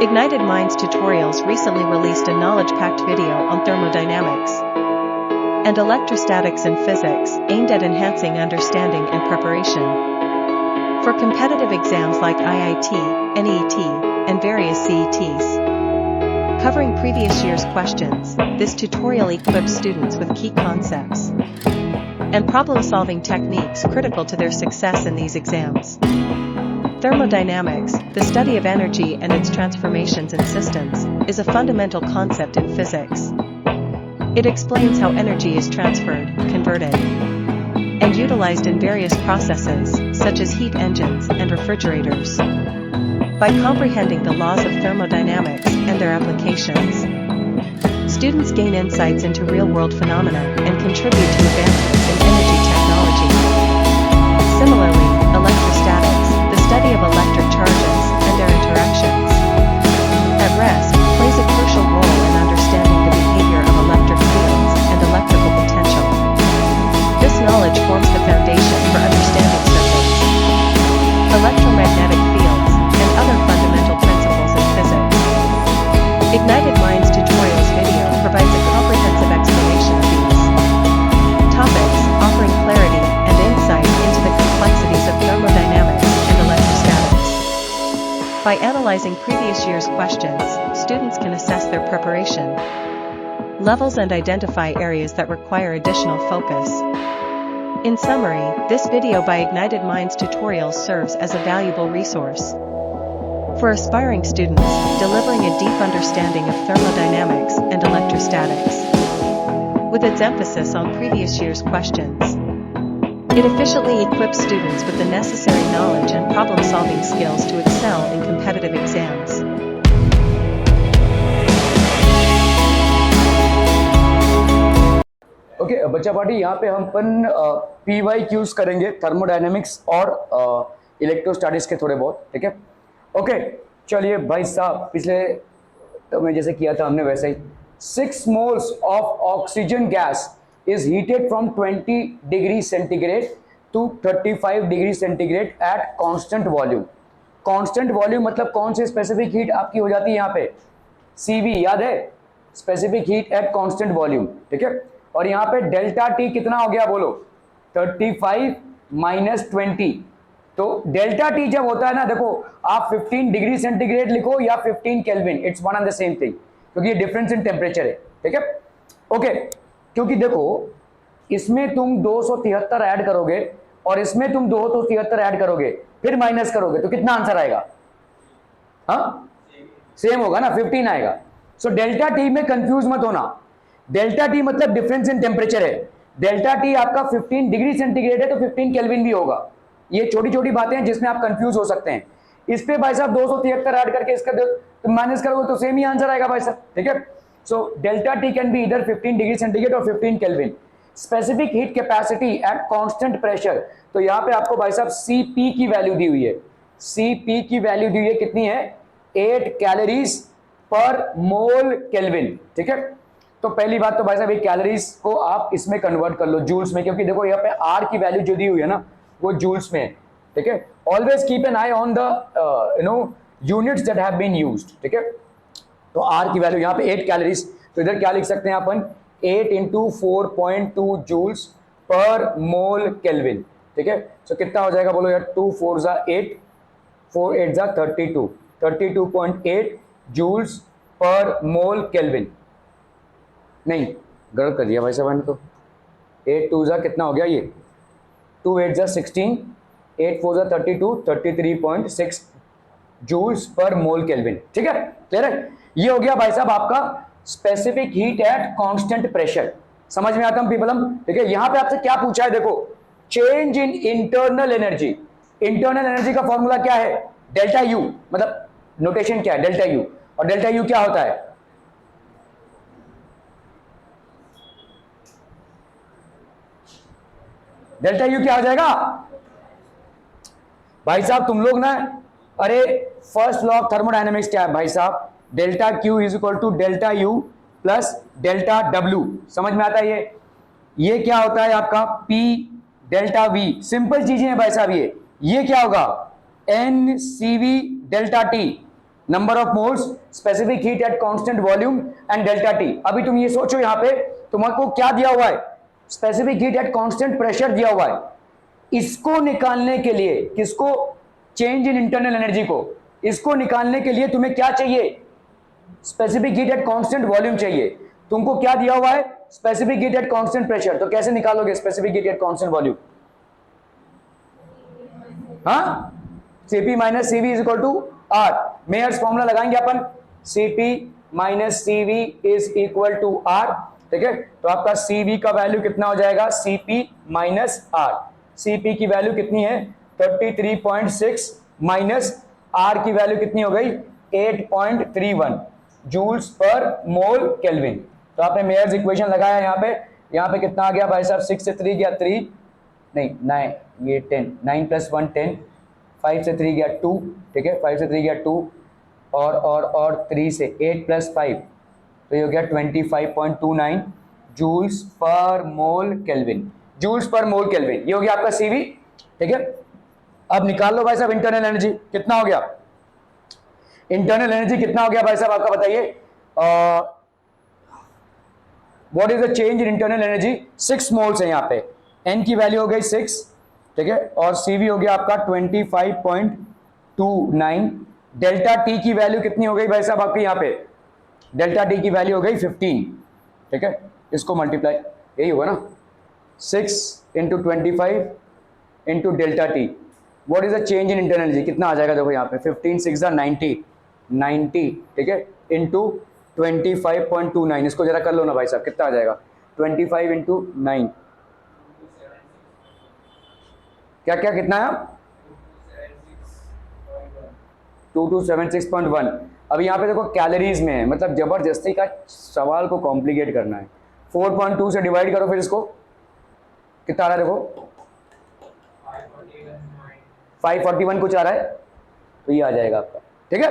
Ignited Minds Tutorials recently released a knowledge-packed video on thermodynamics and electrostatics and physics aimed at enhancing understanding and preparation for competitive exams like IIT, NET, and various CETs. Covering previous year's questions, this tutorial equips students with key concepts and problem-solving techniques critical to their success in these exams. Thermodynamics, the study of energy and its transformations in systems, is a fundamental concept in physics. It explains how energy is transferred, converted, and utilized in various processes, such as heat engines and refrigerators. By comprehending the laws of thermodynamics and their applications, students gain insights into real-world phenomena and contribute to advancements in energy technology. Similarly, electrostatics, the study of electric charges and their interactions at rest, plays a crucial role in understanding the behavior of electric fields and electrical potential. This knowledge forms the foundation for understanding circuits, electromagnetic fields, and other fundamental principles in physics. Ignited Minds Tutorials video provides a comprehensive explanation of these topics, offering clarity and insight into the complexities of thermodynamics and electrostatics. By analyzing previous year's questions, students can assess their preparation levels and identify areas that require additional focus. In summary, this video by Ignited Minds Tutorials serves as a valuable resource for aspiring students, delivering a deep understanding of thermodynamics and electrostatics. With its emphasis on previous year's questions, it efficiently equips students with the necessary knowledge and problem-solving skills to excel in competitive exams. Okay बच्चा party यहाँ पे हम अपन PYQs करेंगे thermodynamics और electrostatics के थोड़े बहुत, ठीक है। ओके चलिए भाई साहब, पिछले तो में जैसे किया था हमने वैसे ही 6 moles of oxygen gas is heated from 20 degree centigrade to 35 degree centigrade at constant volume. Constant volume मतलब कौन सी स्पेसिफिक हीट आपकी हो जाती है यहाँ पे, CV याद है, specific heat at constant volume, ठीक है। और यहाँ पे डेल्टा टी कितना हो गया बोलो, 35 माइनस 20। तो डेल्टा टी जब होता है ना, देखो आप 15 डिग्री सेंटीग्रेड लिखो या 15 kelvin, it's one and the same thing, क्योंकि ये डिफरेंस इन टेम्परेचर है, ठीक है। ओके, क्योंकि देखो इसमें तुम 273 ऐड करोगे और इसमें तुम 273 ऐड करोगे, फिर माइनस करोगे तो कितना आंसर आएगा, हाँ सेम होगा ना, 15 आएगा। सो डेल्टा टी में कंफ्यूज मत होना, डेल्टा टी मतलब डिफरेंस इन टेम्परेचर है। डेल्टा टी आपका 15 डिग्री सेंटीग्रेड है तो 15 केल्विन भी होगा। ये छोटी छोटी बातें हैं जिसमें आप कंफ्यूज हो सकते हैं। इस पे भाई साहब 273 ऐड करके इसका माइनस करोगे तो सेम ही आंसर आएगा भाई साहब, ठीक है। So delta T can be इधर 15 डिग्री सेंटीग्रेड और 15 kelvin. Specific heat capacity eight constant pressure, तो यहाँ पे आपको भाई साहब Cp की वैल्यू दी हुई है, Cp की वैल्यू दी हुई है कितनी है, 8 कैलोरीज पर मोल केल्विन, ठीक है। तो पहली बात तो भाई साहब ये कैलोरीज को आप इसमें कन्वर्ट कर लो जूल्स में, क्योंकि देखो यहाँ पे R की वैल्यू जो दी हुई है ना वो जूल्स में है, ठीक है। Always keep an eye on the units that have been used, ठीक है। तो R की वैल्यू यहाँ पे 8 कैलोरीज, तो इधर क्या लिख सकते हैं अपन, 8 इंटू 4.2 जूल्स पर मोल केल्विन, ठीक है। सो कितना हो जाएगा बोलो यार, 2 4 जा 8, 4 8 जा 32, 32.8 जूल्स पर मोल केल्विन। नहीं गलत कर दिया भाई साहब, तो 8 2 जा कितना हो गया, ये 2 8 जा 16, 8 4 जा 32, 33.6 जूल्स पर मोल केल्विन, ठीक है। क्लियर है, ये हो गया भाई साहब आपका specific heat at constant pressure. समझ में आता है पीपलम, ठीक है। यहां पे आपसे क्या पूछा है, देखो change in internal energy. Internal energy का फॉर्मूला क्या है, डेल्टा यू, मतलब नोटेशन क्या है, डेल्टा यू। और डेल्टा यू क्या होता है, डेल्टा यू क्या हो जाएगा भाई साहब, तुम लोग ना, अरे फर्स्ट लॉ ऑफ थर्मोडायनेमिक्स क्या है भाई साहब, delta Q is equal to delta U plus delta W. समझ में आता है ये क्या होता है आपका P डेल्टा V, सिंपल चीजें हैं भाई साहब। ये क्या होगा, NCV delta T, number of moles, specific heat at constant volume and delta T. अभी तुम ये सोचो यहां पे तुमको क्या दिया हुआ है, specific heat at constant pressure दिया हुआ है। इसको निकालने के लिए, किसको, चेंज इन इंटरनल एनर्जी को, इसको निकालने के लिए तुम्हें क्या चाहिए, specific heat at constant volume चाहिए। तुमको क्या दिया हुआ है, specific heat at constant pressure. तो कैसे निकालोगे specific heat at constant volume? हाँ, Cp minus CV is equal to R. Mayer's formula लगाएंगे अपन, Cp minus CV is equal to R. ठीक है, तो आपका Cv का वैल्यू कितना हो जाएगा, Cp माइनस आर। Cp की वैल्यू कितनी है 33.6 माइनस R की वैल्यू कितनी हो गई 8.31 जूल्स पर मोल केल्विन। तो आपने मेयर्स इक्वेशन लगाया यहाँ पे कितना आ गया भाई साहब, 6 से 3 गया 3, नहीं 9, ये 10, 9 प्लस 1 10, 5 से 3 गया 2, ठीक है, 5 से 3 गया 2 और 3 से 8 प्लस 5, तो ये हो गया 25.29 जूल्स पर मोल केल्विन। जूल्स पर मोल केल्विन, ये हो गया आपका सीवी। ठीक है, अब निकाल लो भाई साहब इंटरनल एनर्जी कितना हो गया, इंटरनल एनर्जी कितना हो गया भाई साहब आपका बताइए। What is the change in internal energy, 6 moles है यहाँ पे, एन की वैल्यू हो गई 6, ठीक है, और सीवी हो गया आपका 25.29। डेल्टा टी की वैल्यू कितनी हो गई भाई साहब आपकी यहाँ पे, डेल्टा टी की वैल्यू हो गई 15। ठीक है, इसको मल्टीप्लाई, यही होगा ना, 6 into 25 into delta T. What is the change in internal energy, कितना आ जाएगा देखो यहाँ पे, 15 6 90, ठीक है, इंटू 25.29। इसको जरा कर लो ना भाई साहब, कितना आ जाएगा 25 इंटू 9, क्या क्या कितना है 2276.1। अब यहाँ पे देखो कैलोरीज में है, मतलब जबरदस्ती का सवाल को कॉम्प्लिकेट करना है। 4.2 से डिवाइड करो, फिर इसको कितना आ रहा है देखो, 541 कुछ आ रहा है, तो ये आ जाएगा आपका। ठीक है,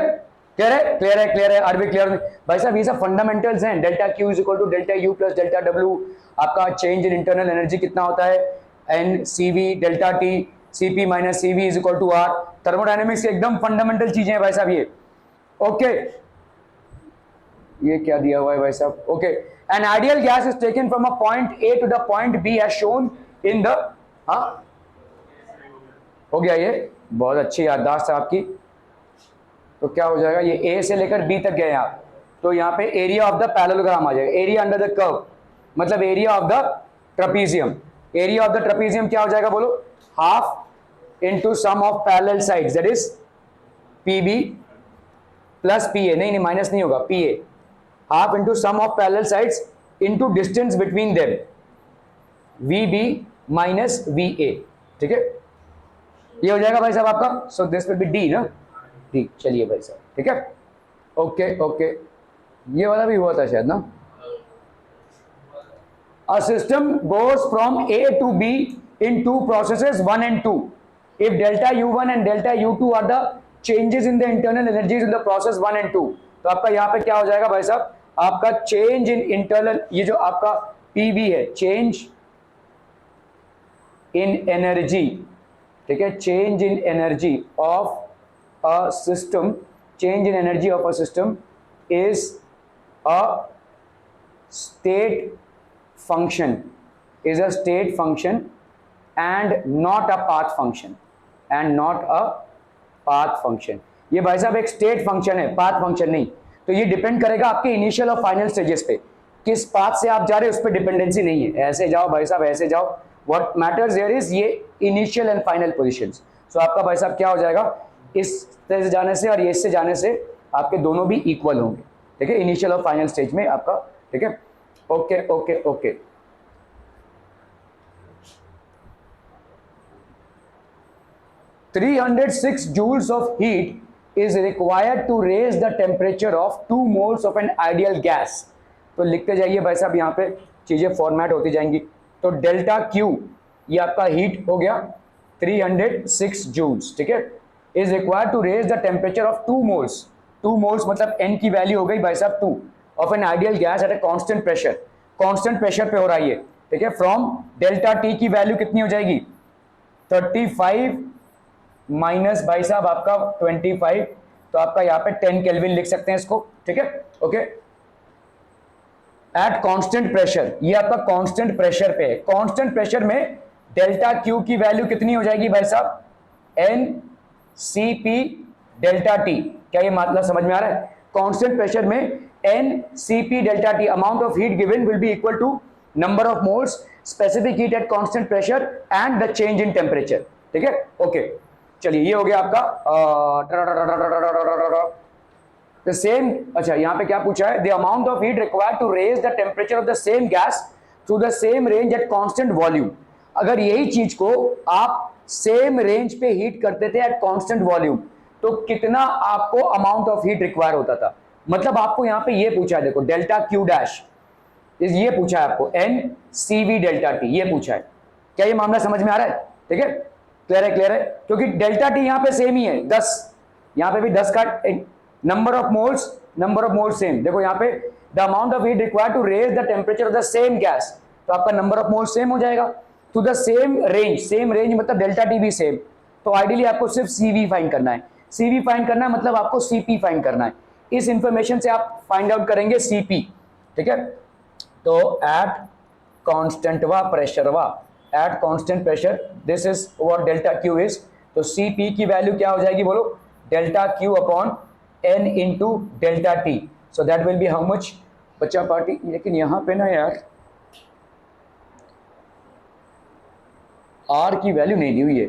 क्लियर है, क्लियर है, क्लियर है, आर बी क्लियर भाई साहब। ये सब फंडामेंटल्स हैं। Delta Q is equal to delta U plus delta W. आपका चेंज इन इंटरनल एनर्जी कितना होता है, N CV delta T, CP minus CV is equal to R. Thermodynamics के एकदम फंडामेंटल चीजें हैं भाई साहब ये। ओके, ये क्या दिया हुआ है भाई साहब, okay, an ideal gas is taken from a point A to the point B as shown in the, हाँ हो गया, ये बहुत अच्छी याददाश्त है आपकी। तो क्या हो जाएगा, ये ए से लेकर बी तक गए आप, तो यहाँ पे एरिया ऑफ द पैरेललोग्राम आ जाएगा, एरिया अंडर द कर्व, मतलब area of the trapezium. Area of the trapezium क्या हो जाएगा बोलो, half into sum of parallel sides, that is PB plus PA, नहीं माइनस नहीं होगा, PA, half into sum of parallel sides into distance between them, VB minus VA. ठीक है, ये हो जाएगा भाई साहब आपका, so this will be D ना, डी। चलिए भाई साहब, ठीक है, ओके ओके, ये वाला भी हुआ था शायद ना। A system goes from A to B in two processes 1 and 2. If delta U1 and delta U2 are the changes in the internal energies in the process 1 and 2, तो आपका यहाँ पे क्या हो जाएगा भाई साहब, आपका चेंज इन इंटरनल, ये जो आपका PV है, चेंज इन एनर्जी, ठीक है, change in energy of a system, change in energy of a system is a state function, is a state function and not a path function, and not a path function। ये भाई साहब एक state function है, path function नहीं। तो ये depend करेगा आपके इनिशियल और फाइनल स्टेजेस पे, किस पाथ से आप जा रहे हैं उस पर डिपेंडेंसी नहीं है, ऐसे जाओ भाई साहब ऐसे जाओ, व्हाट मैटर्स हियर इज ये इनिशियल एंड फाइनल पोजीशंस। सो आपका भाई साहब क्या हो जाएगा, इस से जाने से और ये इससे जाने से आपके दोनों भी इक्वल होंगे। ठीक है, इनिशियल और फाइनल स्टेज में आपका। ठीक है, okay okay okay, 306 joules of heat is required to raise the temperature of 2 moles of an ideal gas। तो लिखते जाइए भाई साहब, यहाँ पे चीजें फॉर्मेट होती जाएंगी। तो डेल्टा क्यू ये आपका हीट हो गया 306 जूल्स, ठीक है, is required to raise the temperature of 2 moles. 2 moles मतलब एन की वैल्यू हो गई भाई साहब 2 of an ideal gas at a constant pressure. Constant pressure पे हो रहा है ये, ठीक है, फ्रॉम डेल्टा टी की वैल्यू कितनी हो जाएगी 35 माइनस भाई साहब आपका 25 तो आपका यहाँ पे 10 केल्विन लिख सकते हैं इसको, ठीक है। ओके, एट कांस्टेंट प्रेशर, ये आपका कांस्टेंट प्रेशर पे है। कांस्टेंट प्रेशर में डेल्टा क्यू की वैल्यू कितनी हो जाएगी भाई साहब, N C P delta T. क्या ये मतलब समझ में आ रहा है? कांस्टेंट प्रेशर में N C P delta T, amount of heat given will be equal to number of moles, specific heat at constant pressure and the change in temperature, ठीक है। ओके, चलिए ये हो गया आपका द सेम। अच्छा, यहाँ पे क्या पूछा है, the amount of heat required to raise the temperature of the same gas through the same range at constant volume. अगर यही चीज को आप सेम रेंज पे हीट करते थे एट कांस्टेंट वॉल्यूम, तो कितना आपको अमाउंट ऑफ हीट रिक्वायर होता था। मतलब आपको यहाँ पे ये पूछा है, देखो डेल्टा क्यू डैश, ये पूछा है आपको N C V delta T, ये पूछा है। क्या ये मामला समझ में आ रहा है? ठीक है, क्लियर है, क्लियर है। क्योंकि डेल्टा टी यहाँ पे सेम ही है 10, यहाँ पे भी 10 का नंबर ऑफ मोल्स सेम। देखो यहाँ पे the amount of heat required to raise the temperature of the same gas, तो आपका नंबर ऑफ मोल्स सेम हो जाएगा टू द सेम रेंज मतलब डेल्टा टी भी सेम। तो आइडियली आपको सिर्फ सीवी फाइंड करना है, सीवी फाइंड करना है मतलब आपको सीपी फाइंड करना है। इस इंफॉर्मेशन से आप फाइंड आउट करेंगे सीपी, ठीक है। तो at constant at constant pressure this is what delta Q is. तो सीपी की वैल्यू क्या हो जाएगी बोलो, delta Q upon N into delta T. So that will be how much बच्चा पार्टी। लेकिन यहां पे ना यार आर की वैल्यू नहीं दी हुई है।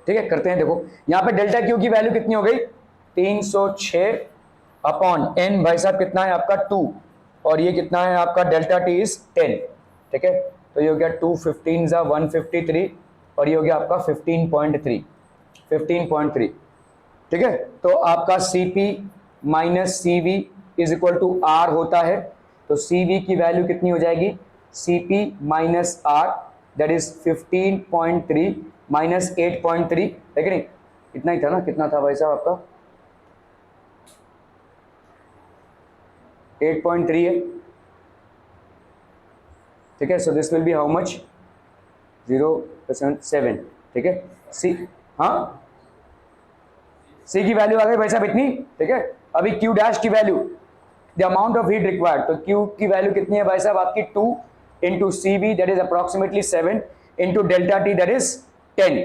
ठीक है, करते हैं। देखो यहां पे डेल्टा क्यू की वैल्यू कितनी हो गई, 306 अपॉन एन भाई साहब कितना है आपका 2, और ये कितना है आपका डेल्टा टी इज 10, ठीक है। तो ये हो गया 2 15 जा 153, और ये हो गया आपका 15.3, ठीक है। तो आपका Cp minus Cv is equal to R होता है। तो Cv की वैल्यू कितनी हो जाएगी, Cp minus R that is 15.3 minus 8.3, है कि नहीं? इतना ही था ना, कितना था भाई साहब आपका 8.3 है, ठीक है। सो this will be how much 0.7, ठीक है। सी, हाँ सी की वैल्यू आ गई भाई साहब इतनी, ठीक है। अभी क्यू डैश की value, the amount of heat required, तो क्यू की वैल्यू कितनी है भाई साहब आपकी 2 into C B that is approximately 7 into delta T that is 10,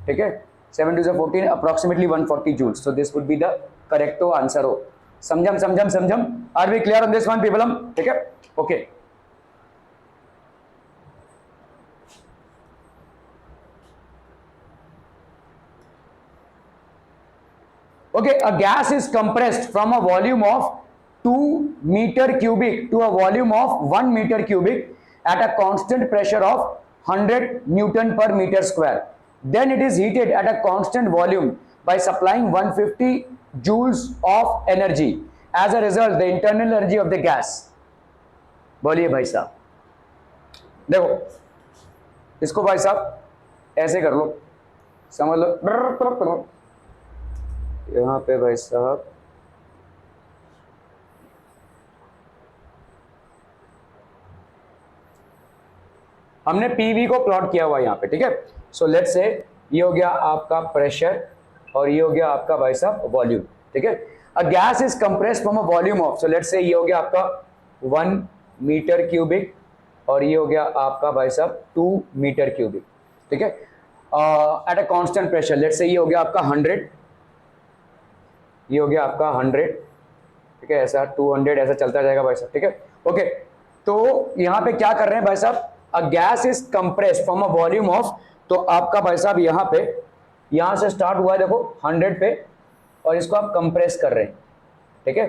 ठीक है। 7 to the 14 approximately 140 joules. So this would be the correct answer हो। समझम are we clear on this one people? ठीक है, okay. Okay, a gas is compressed from a volume of 2 meter cubic to a volume of 1 meter cubic at a constant pressure of 100 Newton per meter square. Then it is heated at a constant volume by supplying 150 joules of energy. As a result, the internal energy of the gas. बोलिए भाई साहब, देखो इसको भाई साहब ऐसे कर लो, समझ लो। यहाँ पे भाई साहब हमने पीवी को प्लॉट किया हुआ यहाँ पे, ठीक है। सो लेट्स से ये हो गया आपका प्रेशर और ये हो गया आपका भाई साहब वॉल्यूम, ठीक है। A gas is compressed from a volume of, so let's से ये हो गया आपका 1 मीटर क्यूबिक और ये हो गया आपका भाई साहब 2 मीटर क्यूबिक, ठीक है। At a constant pressure, let's say ये हो गया आपका 100, ये हो गया आपका 100, ठीक है। ऐसा 200 ऐसा चलता जाएगा भाई साहब, ठीक है, ओके। तो यहाँ पे क्या कर रहे हैं भाई साहब, अ gas is compressed from a volume of, तो आपका भाई साहब यहाँ पे यहाँ से स्टार्ट हुआ है देखो 100 पे और इसको आप कंप्रेस कर रहे हैं, ठीक है।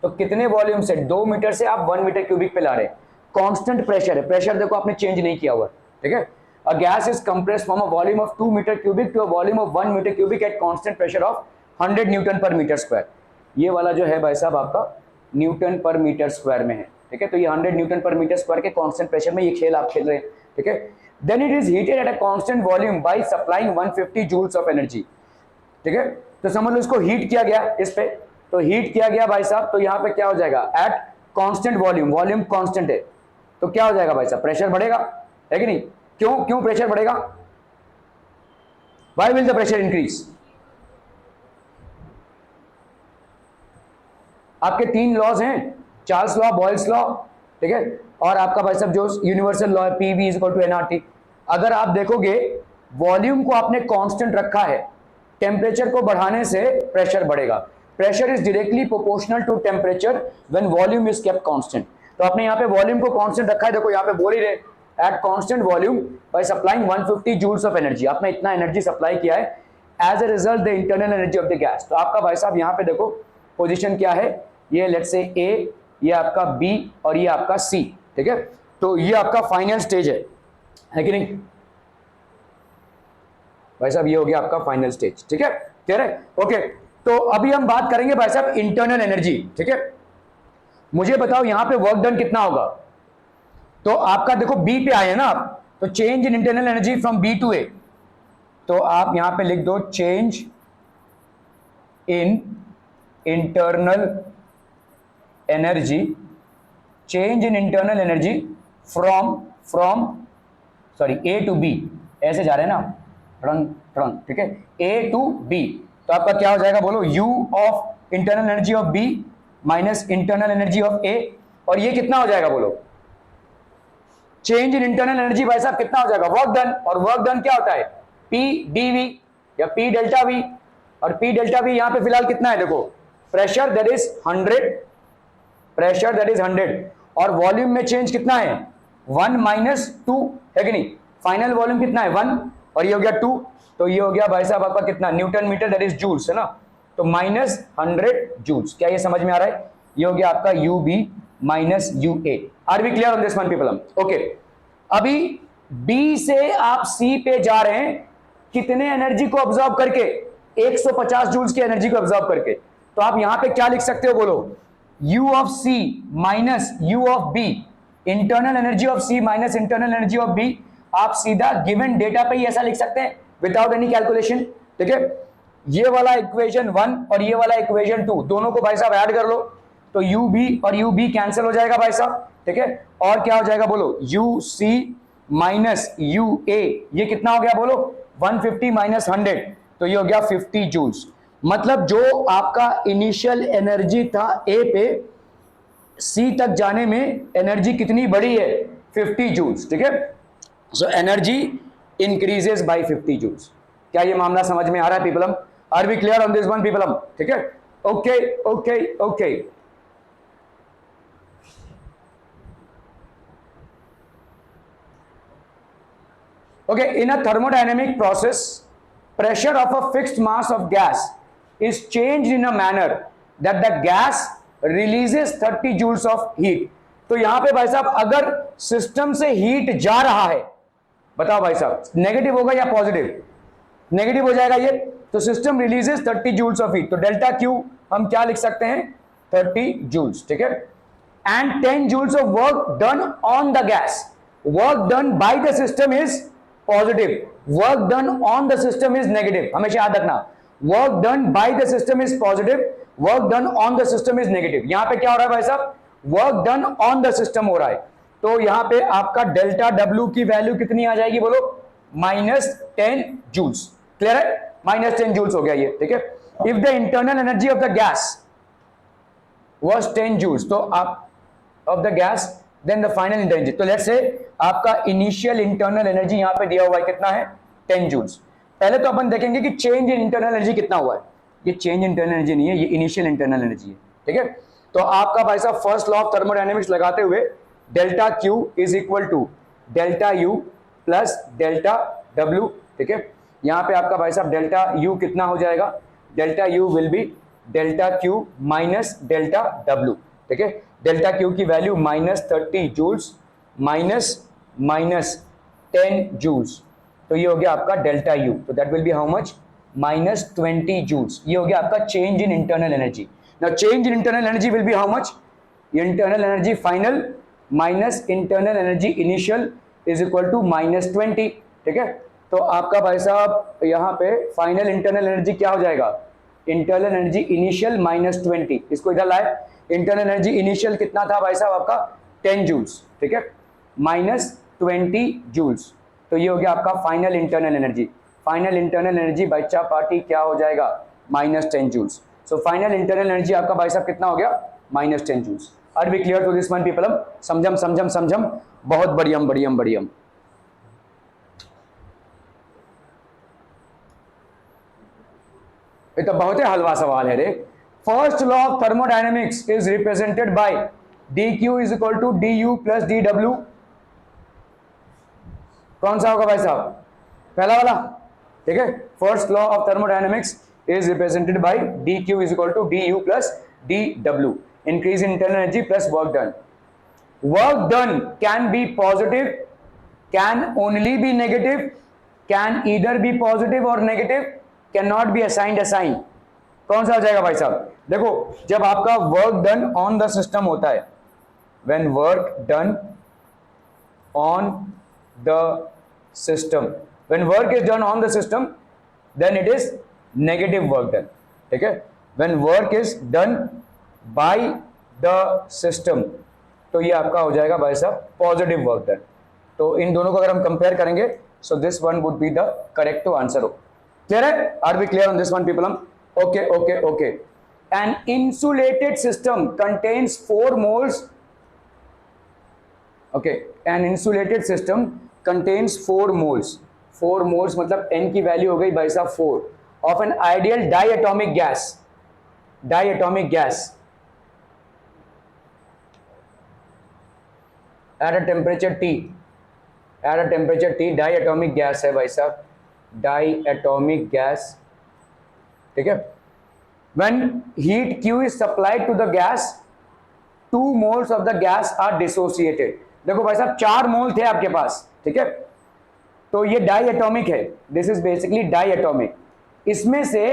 तो कितने वॉल्यूम से, 2 मीटर से आप 1 मीटर क्यूबिक पे ला रहे हैं। कांस्टेंट प्रेशर है, प्रेशर देखो आपने चेंज नहीं किया हुआ, ठीक है। A gas is compressed from a volume of 2 metre cubic to a volume of 1 metre cubic at constant pressure of 100 newton per metre square. ये वाला जो है भाई साहब आपका न्यूटन पर मीटर स्क्वायर में है, ठीक है। तो ये 100 न्यूटन पर मीटर स्क्वायर के कांस्टेंट प्रेशर में ये खेल आप खेल रहे हैं, ठीक है। Then it is heated at a constant volume by supplying 150 joules of energy, ठीक है। तो समझ लो इसको हीट किया गया इस पे, तो हीट किया गया भाई साहब, तो यहाँ पे क्या हो जाएगा, eight constant volume, volume constant है, तो क्या हो जाएगा भाई साहब, प्रेशर बढ़ेगा, है कि नहीं? क्यों क्यों प्रेशर बढ़ेगा? Why will the pressure increase? आपके 3 लॉज हैं, चार्ल्स लॉ, बॉयल्स लॉ, ठीक है, और आपका भाई साहब जो यूनिवर्सल लॉ है PV is equal to NRT. अगर आप देखोगे वॉल्यूम को आपने कांस्टेंट रखा है, टेम्परेचर को बढ़ाने से प्रेशर बढ़ेगा। Pressure is directly proportional to temperature when volume is kept constant. तो आपने यहाँ पे वॉल्यूम को कांस्टेंट रखा है, देखो यहाँ पे बोल ही रहे, at constant volume by supplying 150 joules of energy, आपने इतना एनर्जी सप्लाई किया है, as a result the internal energy of the gas. तो आपका भाई साहब यहाँ पे देखो पोजीशन क्या है, ये लेट्स से ए, ये आपका बी और ये आपका सी, ठीक है, तो ये आपका फाइनल स्टेज है कि नहीं भाई साहब, ये हो गया आपका फाइनल स्टेज, ठीक है, क्लियर है? ओके, तो अभी हम बात करेंगे भाई साहब इंटरनल एनर्जी, ठीक है। मुझे बताओ यहां पे वर्क डन कितना होगा? तो आपका देखो बी पे आए हैं ना आप, तो change in internal energy from B to A, तो आप यहां पे लिख दो change in internal energy, change in internal energy from sorry A to B, ऐसे जा रहे हैं ना, रन, ठीक है, ए टू बी, तो आपका क्या हो जाएगा बोलो, U of internal energy of B minus internal energy of A, और ये कितना हो जाएगा बोलो, चेंज इन इंटरनल एनर्जी भाई साहब कितना हो जाएगा, वर्क डन, और वर्क डन क्या होता है, पी डी वी या पी डेल्टा वी, और पी डेल्टा वी यहां पे फिलहाल कितना है देखो, pressure that is 100, pressure that is 100, और वॉल्यूम में चेंज कितना है 1 माइनस 2, है कि नहीं, फाइनल वॉल्यूम कितना है 1 और ये हो गया 2, तो ये हो गया भाई साहब आपका कितना, newton metre that is joules, है ना, तो माइनस 100 जूल्स। क्या ये समझ में आ रहा है? ये हो गया आपका U B minus U A. Are we clear on this one people? Okay, अभी बी से आप सी पे जा रहे हैं, कितने एनर्जी को ऑब्जॉर्व करके, 150 जूल्स की एनर्जी को ऑब्जॉर्व करके, तो आप यहां पे क्या लिख सकते हो बोलो, u of c minus u of b, internal energy of c minus internal energy of b, आप सीधा गिवन डेटा पे ही ऐसा लिख सकते हैं विदाउट एनी कैलकुलेशन, ठीक है। ये वाला इक्वेशन 1 और ये वाला इक्वेशन 2 दोनों को भाई साहब ऐड कर लो, तो u b और u b कैंसिल हो जाएगा भाई साहब, ठीक है, और क्या हो जाएगा बोलो, u c minus u a, ये कितना हो गया बोलो, 150 माइनस 100, तो ये हो गया 50 जूल्स। मतलब जो आपका इनिशियल एनर्जी था ए पे, सी तक जाने में एनर्जी कितनी बढ़ी है, 50 जूल्स, ठीक है। So energy increases by 50 joules. क्या ये मामला समझ में आ रहा है पीपलम? Are we clear on this one पीपलम? ठीक है, okay okay okay. Okay, in a thermodynamic process, pressure of a fixed mass of gas is changed in a manner that the gas releases 30 joules of heat. तो यहां पे भाई साहब अगर system से हीट जा रहा है, बताओ भाई साहब नेगेटिव होगा या पॉजिटिव? नेगेटिव हो जाएगा ये, तो system releases 30 joules of heat, तो डेल्टा क्यू हम क्या लिख सकते हैं, 30 जूल्स, ठीक है। And 10 joules of work done on the gas, work done by the system is positive, work done on the system is negative. हमेशा याद रखना, work done by the system is positive, work done on the system is negative. यहां पे क्या हो रहा है भाई साहब, work done on the system हो रहा है, तो यहां पे आपका डेल्टा डब्ल्यू की वैल्यू कितनी आ जाएगी बोलो, -10 जूल्स। क्लियर है, -10 जूल्स हो गया ये, ठीक है। If the internal energy of the gas was 10 joules, तो आप of the gas then the final energy, तो लेट्स से आपका इनिशियल इंटरनल एनर्जी यहां पे दिया हुआ है कितना है, 10 जूल्स। पहले तो अपन देखेंगे कि चेंज इन इंटरनल एनर्जी कितना हुआ है। ये चेंज इंटरनल एनर्जी नहीं है, ये इनिशियल इंटरनल एनर्जी है, ठीक है। तो आपका भाई साहब फर्स्ट लॉ ऑफ थर्मोडायनेमिक्स लगाते हुए delta Q is equal to delta U plus delta W, ठीक है। यहां पे आपका भाई साहब डेल्टा यू कितना हो जाएगा, delta U will be delta Q minus delta W, ठीक है। डेल्टा क्यू की वैल्यू -30 जूल्स माइनस 10 जूल्स, तो ये हो गया आपका डेल्टा यू, तो that will be how much, -20 joules. ये हो गया आपका change in internal energy. Now change in internal energy will be how much, internal energy final minus internal energy initial is equal to -20, ठीक है। तो आपका भाई साहब यहाँ पे फाइनल इंटरनल एनर्जी क्या हो जाएगा, इंटरनल एनर्जी इनिशियल -20, इसको इधर लाए, इंटरनल एनर्जी इनिशियल कितना था भाई साहब आपका 10 जूल्स, ठीक है, -20 जूल्स, तो ये हो गया आपका final internal energy. Final internal energy बच्चा पार्टी क्या हो जाएगा, -10 joules. So final internal energy आपका भाई साहब कितना हो गया, -10 joules. Are we clear to this one people? समझम समझम समझम, बहुत बढ़ियम बढ़ियम बढ़ियम। ये तो बहुत ही हलवा सवाल है रे। First law of thermodynamics is represented by dq is equal to du plus dw। कौन सा होगा भाई साहब, पहला वाला, ठीक है। First law of thermodynamics is represented by dq is equal to du plus dw, increase in internal energy plus work done. Work done can be positive, can only be negative, can either be positive और नेगेटिव, can not be assigned a sign. कौन सा हो जाएगा भाई साहब, देखो जब आपका work done on the system होता है, when work done on the system, when work is done on the system then it is negative work done, ठीक है। When work is done by the system तो ये आपका हो जाएगा भाई साहब पॉजिटिव वर्क डन। तो इन दोनों को अगर हम कंपेयर करेंगे so this one would be the correct answer. Clear है? Are we clear on this one people? Okay okay okay. An insulated system contains 4 moles, okay, an insulated system contains 4 moles, 4 moles मतलब n की value हो गई भाई साहब 4, of an ideal diatomic gas, diatomic gas at a temperature T, at a temperature T diatomic gas है भाई साहब, diatomic gas, ठीक है। When heat Q is supplied to the gas, 2 moles of the gas are dissociated। देखो भाई साहब 4 मोल थे आपके पास, ठीक है, तो ये डाइएटॉमिक है, दिस इज बेसिकली डाइएटॉमिक। इसमें से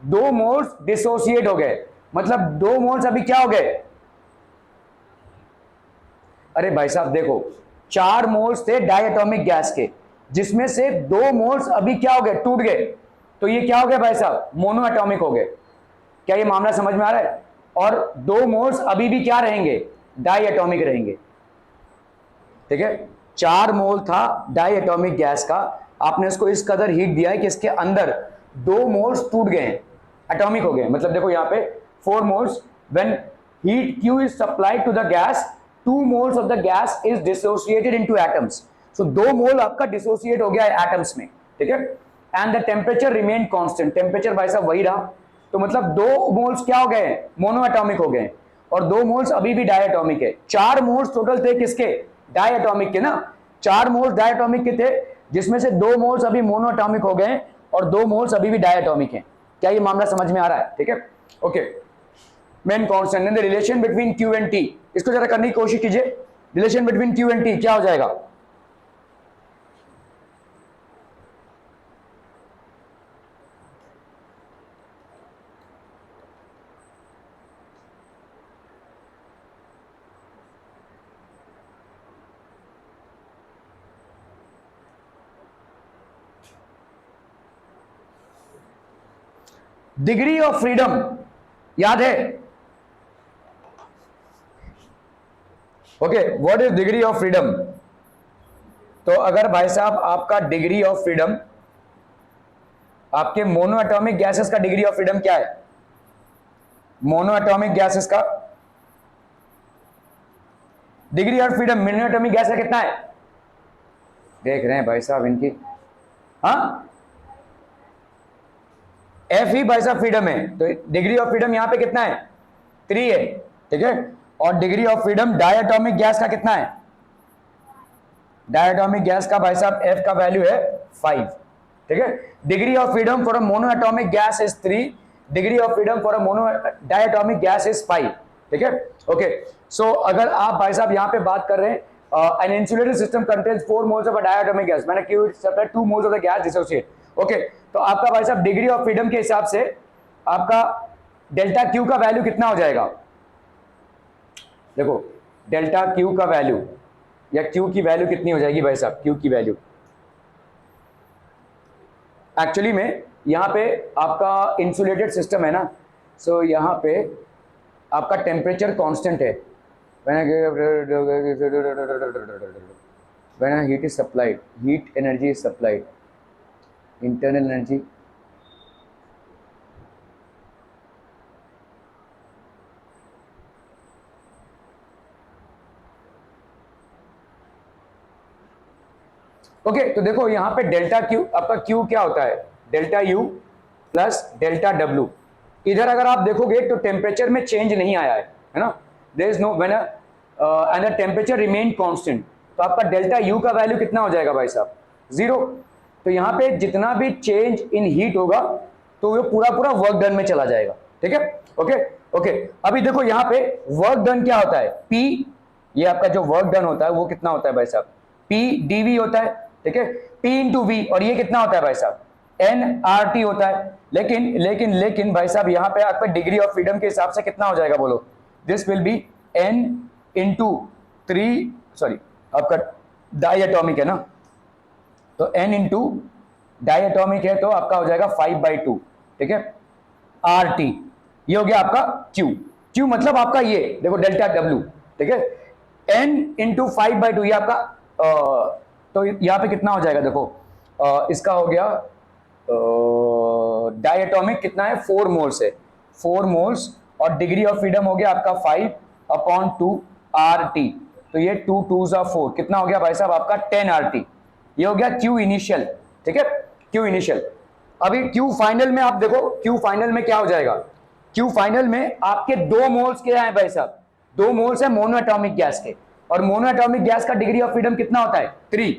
2 मोल्स डिसोसिएट हो गए, मतलब 2 मोल्स अभी क्या हो गए, अरे भाई साहब देखो 4 मोल्स थे डाइएटॉमिक गैस के, जिसमें से 2 मोल्स अभी क्या हो गए, टूट गए, तो ये क्या हो गया भाई साहब, मोनो एटॉमिक हो गए। क्या ये मामला समझ में आ रहा है? और 2 मोल्स अभी भी क्या रहेंगे, डाइएटॉमिक रहेंगे, ठीक है। 4 मोल था डाइएटॉमिक गैस का, आपने इसको इस कदर हीट दिया है कि इसके अंदर 2 मोल्स टूट गए, एटॉमिक हो गए, मतलब देखो यहाँ पे 4 moles, when heat Q is supplied to the gas, 2 moles of the gas is dissociated into atoms। so 2 मोल आपका डिसोसिएट हो गया है एटम्स में, ठीक है। And the temperature remain constant, temperature भाई साहब वही रहा, तो मतलब 2 मोल्स क्या हो गए, मोनो एटॉमिक हो गए, और 2 मोल्स अभी भी डायएटॉमिक है। 4 मोल्स टोटल थे किसके, डायएटॉमिक के ना, 4 मोल्स डायएटॉमिक के थे, जिसमें से 2 मोल्स अभी मोनो एटॉमिक हो गए और 2 मोल्स अभी भी डायएटॉमिक हैं। क्या ये मामला समझ में आ रहा है? ठीक है, okay. Main constant in the relation between Q and T, इसको जरा करने की कोशिश कीजिए, relation between Q and T क्या हो जाएगा, डिग्री ऑफ फ्रीडम याद है? Okay, what is degree of freedom? तो अगर भाई साहब आपका डिग्री ऑफ फ्रीडम, आपके मोनो एटॉमिक गैसेस का डिग्री ऑफ फ्रीडम क्या है, मोनो एटॉमिक गैसेस का degree of freedom mono atomic gas का कितना है, देख रहे हैं भाई साहब इनकी, हाँ एफ ही भाई साहब फ्रीडम है, तो डिग्री ऑफ फ्रीडम यहां पे कितना है, 3 है, ठीक है। और डिग्री ऑफ फ्रीडम डायएटॉमिक गैस का कितना है, डायएटॉमिक गैस का भाई साहब एफ का वैल्यू है 5, ठीक है। Degree of freedom for a mono atomic gas is 3, degree of freedom for a mono diatomic gas is 5, ठीक है, ओके। सो अगर आप भाई साहब यहां पे बात कर रहे हैं an insulated system contains 4 moles of a diatomic gas, मैंने Q supply 2 moles of the gas dissociate, okay. तो आपका भाई साहब डिग्री ऑफ फ्रीडम के हिसाब से आपका डेल्टा Q का वैल्यू कितना हो जाएगा, देखो डेल्टा Q का वैल्यू या Q की वैल्यू कितनी हो जाएगी भाई साहब, Q की वैल्यू एक्चुअली में यहाँ पे आपका इंसुलेटेड सिस्टम है ना, सो यहाँ पे आपका टेम्परेचर कांस्टेंट है when heat is supplied, heat energy is supplied, internal energy okay तो देखो यहाँ पे डेल्टा क्यू, आपका क्यू क्या होता है, delta U plus delta W. इधर अगर आप देखोगे तो टेम्परेचर में चेंज नहीं आया है ना, there is no when and the temperature remain constant, तो आपका डेल्टा यू का वैल्यू कितना हो जाएगा भाई साहब, 0। तो यहाँ पे जितना भी चेंज इन हीट होगा तो वो पूरा पूरा वर्क डन में चला जाएगा, ठीक है। ओके ओके अभी देखो यहाँ पे वर्क डन क्या होता है, P, ये आपका जो वर्क डन होता है वो कितना होता है भाई साहब, P dV होता है, ठीक है, P इंटू वी, और ये कितना होता है भाई साहब, nRT होता है। लेकिन लेकिन लेकिन भाई साहब यहाँ पे आपका डिग्री ऑफ फ्रीडम के हिसाब से कितना हो जाएगा बोलो, this will B n into 3, sorry आपका डायटोमिक है ना, तो n इंटू डायटोमिक है तो आपका हो जाएगा 5/2, ठीक है, RT, ये हो गया आपका Q। Q मतलब आपका ये देखो डेल्टा W, ठीक है, n इंटू 5/2 ये आपका तो यहाँ पे कितना हो जाएगा देखो, इसका हो गया डायटोमिक कितना है 4 मोल्स है, 4 मोल्स, और डिग्री ऑफ फ्रीडम हो गया आपका 5/2 RT, तो ये 2 2s 4 कितना हो गया भाई साहब आपका 10 RT, ये हो गया Q इनिशियल, ठीक है, Q इनिशियल। अभी Q फाइनल में आप देखो, Q फाइनल में क्या हो जाएगा, Q फाइनल में आपके 2 मोल्स क्या है भाई साहब, 2 मोल्स है मोनो एटॉमिक गैस के, और मोनो एटॉमिक गैस का डिग्री ऑफ फ्रीडम कितना होता है 3,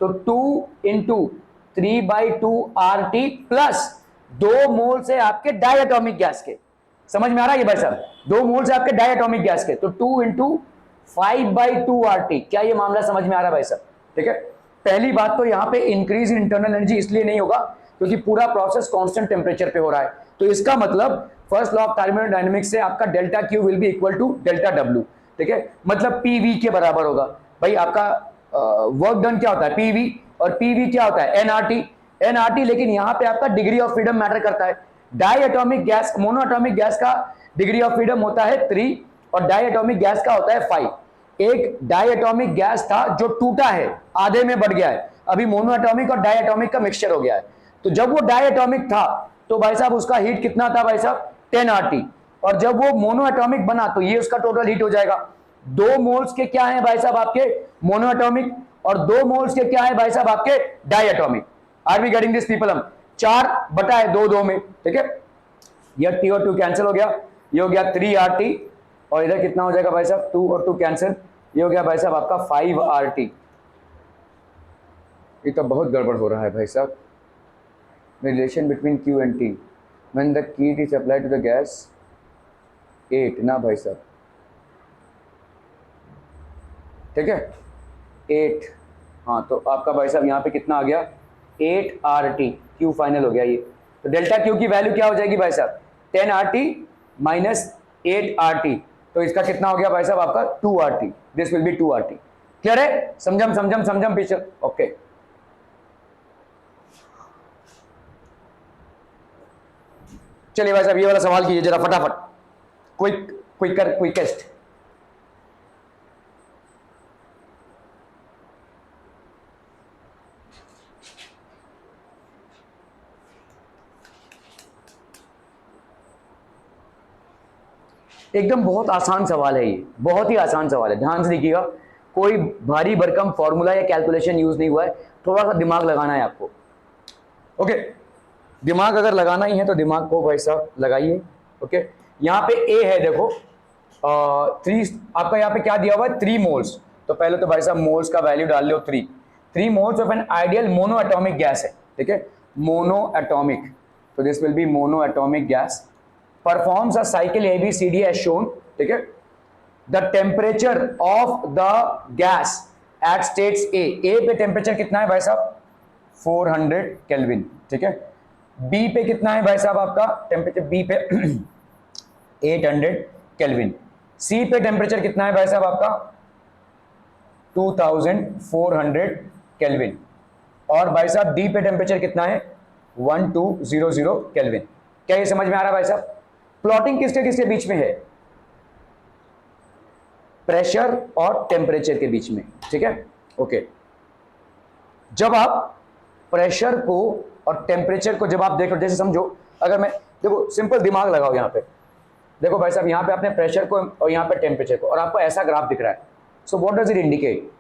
तो 2 इंटू 3/2 RT प्लस 2 मोल्स है आपके डायटोमिक गैस के, समझ में आ रहा है ये भाई साहब, 2 मोल्स है आपके डायटोमिक गैस के, तो 2 इंटू 5/2 RT, क्या ये मामला समझ में आ रहा है भाई साहब, ठीक है। पहली बात तो यहाँ पे इंक्रीज इन इंटरनल एनर्जी इसलिए नहीं होगा क्योंकि पूरा प्रोसेस कांस्टेंट टेम्परेचर पे हो रहा है, तो इसका मतलब फर्स्ट लॉ ऑफ थर्मोडायनेमिक्स से आपका delta Q will be equal to delta W, ठीक है, मतलब पीवी के बराबर होगा भाई। आपका वर्क डन क्या होता है पीवी, और पीवी क्या होता है एनआरटी, लेकिन यहाँ पे आपका डिग्री ऑफ फ्रीडम मैटर करता है। Diatomic gas, mono atomic gas का डिग्री ऑफ फ्रीडम होता है 3 और डाई एटॉमिक गैस का होता है 5। एक डाई एटॉमिक गैस था जो टूटा है, आधे में बढ़ गया है, अभी मोनो एटॉमिक और डाई एटॉमिक का मिक्सचर हो गया है। तो जब वो डाई एटॉमिक था तो भाई साहब उसका हीट कितना था भाई साहब 10 RT, और जब वो मोनो एटॉमिक बना तो ये उसका टोटल हीट हो जाएगा। 2 मोल्स के क्या है भाई साहब आपके मोनो एटॉमिक, और 2 मोल्स के क्या है भाई साहब आपके diatomic. Are we getting this people, हम 4/2 में, ठीक है, ये T और 2 कैंसिल हो गया, ये हो गया 3 RT, और इधर कितना हो जाएगा भाई साहब 2 और 2 कैंसिल, ये हो गया भाई साहब आपका 5 RT। ये तो बहुत गड़बड़ हो रहा है भाई साहब, relation between Q and T when the heat is applied to the gas 8 ना भाई साहब, ठीक है 8, हाँ तो आपका भाई साहब यहाँ पे कितना आ गया 8 RT, Q फाइनल हो गया ये। तो डेल्टा Q की वैल्यू क्या हो जाएगी भाई साहब 10 RT माइनस 8 RT, तो इसका कितना हो गया भाई साहब आपका 2 RT, this will B 2 RT। Clear है, समझम पीछे, ओके। चलिए भाई साहब ये वाला सवाल कीजिए जरा फटाफट, क्विकेस्ट। एकदम बहुत आसान सवाल है ये, बहुत ही आसान सवाल है, ध्यान से देखिएगा, कोई भारी भरकम फॉर्मूला या कैलकुलेशन यूज नहीं हुआ है, थोड़ा सा दिमाग लगाना है आपको। ओके, दिमाग अगर लगाना ही है तो दिमाग को भाई साहब लगाइए। ओके, यहाँ पे ए है देखो 3, आपका यहाँ पे क्या दिया हुआ है 3 मोल्स, तो पहले तो भाई साहब मोल्स का वैल्यू डाल लो 3 moles of an ideal mono atomic gas है, ठीक है, मोनो एटॉमिक, तो this will B mono atomic gas performs a cycle ABCD as shown, ठीक है। The temperature of the gas at states A पे temperature कितना है भाई साहब 400 केल्विन, ठीक है। B पे कितना है भाई साहब आपका टेम्परेचर, B पे 800 केल्विन। C पे टेम्परेचर कितना है भाई साहब आपका 2400 केल्विन, और भाई साहब D पे टेम्परेचर कितना है 1200 केल्विन। क्या ये समझ में आ रहा है भाई साहब? प्लॉटिंग किसके किसके बीच में है? प्रेशर और टेम्परेचर के बीच में, ठीक है। ओके, जब आप प्रेशर को और टेम्परेचर को जब आप देखो, जैसे समझो अगर मैं, देखो सिंपल दिमाग लगाओ यहाँ पे, देखो भाई साहब यहाँ पे आपने प्रेशर को और यहाँ पे टेम्परेचर को, और आपको ऐसा ग्राफ दिख रहा है। So what does it indicate?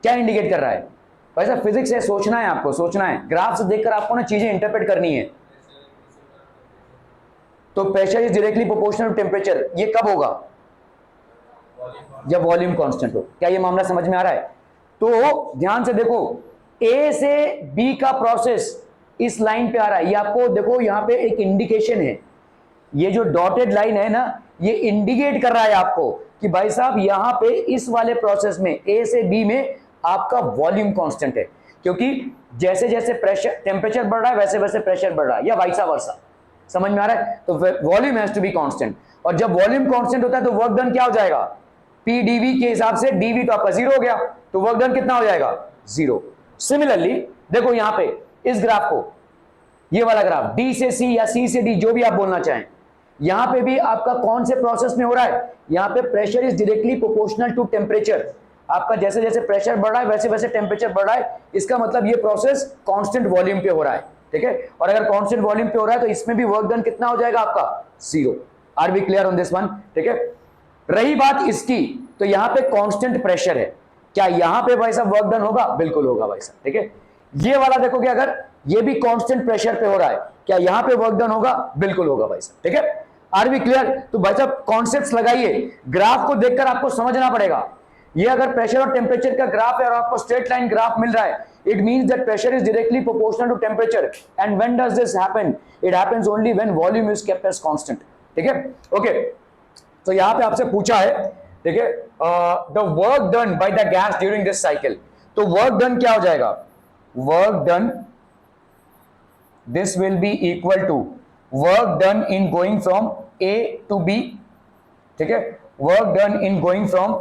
क्या इंडिकेट कर रहा है भाई साहब? फिजिक्स है, सोचना है आपको, सोचना है। ग्राफ से देखकर आपको ना चीजें इंटरप्रेट करनी है। तो pressure is directly proportional to temperature, ये कब होगा? जब वॉल्यूम कांस्टेंट हो। क्या ये मामला समझ में आ रहा है? तो ध्यान से देखो, ए से बी का प्रोसेस इस लाइन पे आ रहा है। ये आपको देखो यहाँ पे एक इंडिकेशन है, ये जो डॉटेड लाइन है ना, ये इंडिकेट कर रहा है आपको कि भाई साहब यहाँ पे इस वाले प्रोसेस में ए से बी में आपका वॉल्यूम कांस्टेंट है, क्योंकि जैसे जैसे प्रेशर टेम्परेचर बढ़ रहा है वैसे वैसे प्रेशर बढ़ रहा है, या वाइसा वर्सा। समझ में आ रहा है? तो volume has to be constant, और जब वॉल्यूम कांस्टेंट होता है तो वर्क डन क्या हो जाएगा? पी डीवी के हिसाब से, डीवी तो आपका जीरो हो गया, तो वर्क डन कितना हो जाएगा? जीरो। सिमिलरली देखो यहाँ पे इस ग्राफ को, ये वाला ग्राफ डी से सी या सी से डी, जो भी आप बोलना चाहें, यहां पे भी आपका कौन से प्रोसेस में हो रहा है? यहां पे pressure is directly proportional to temperature. आपका जैसे जैसे प्रेशर बढ़ रहा है वैसे वैसे टेम्परेचर बढ़ रहा है, इसका मतलब ये प्रोसेस कांस्टेंट वॉल्यूम पे हो रहा है, ठीक है। और अगर कांस्टेंट वॉल्यूम पे हो रहा है तो इसमें भी वर्क डन कितना हो जाएगा आपका? Zero. Are we clear on this one? ठीक है। रही बात इसकी, तो यहां पे कांस्टेंट प्रेशर है, क्या यहां पे भाई साहब वर्क डन होगा? बिल्कुल होगा भाई साहब, ठीक है। ये वाला देखोगे, अगर ये भी कांस्टेंट प्रेशर पे हो रहा है, क्या यहां पे वर्क डन होगा? बिल्कुल होगा भाई साहब, ठीक है। Are we clear? तो भाई साहब कॉन्सेप्ट्स लगाइए, ग्राफ को देखकर आपको समझना पड़ेगा। ये अगर प्रेशर और टेम्परेचर का ग्राफ है और आपको स्ट्रेट लाइन ग्राफ मिल रहा है, it means that pressure is directly proportional to temperature, and when does this happen? It happens only when volume is kept as constant, ठीक है। ओके, तो यहां पे आपसे पूछा है, ठीक है, the work done by the gas during this cycle. तो वर्क डन क्या हो जाएगा? Work done, this will be equal to work done in going from A to B, ठीक है, work done in going from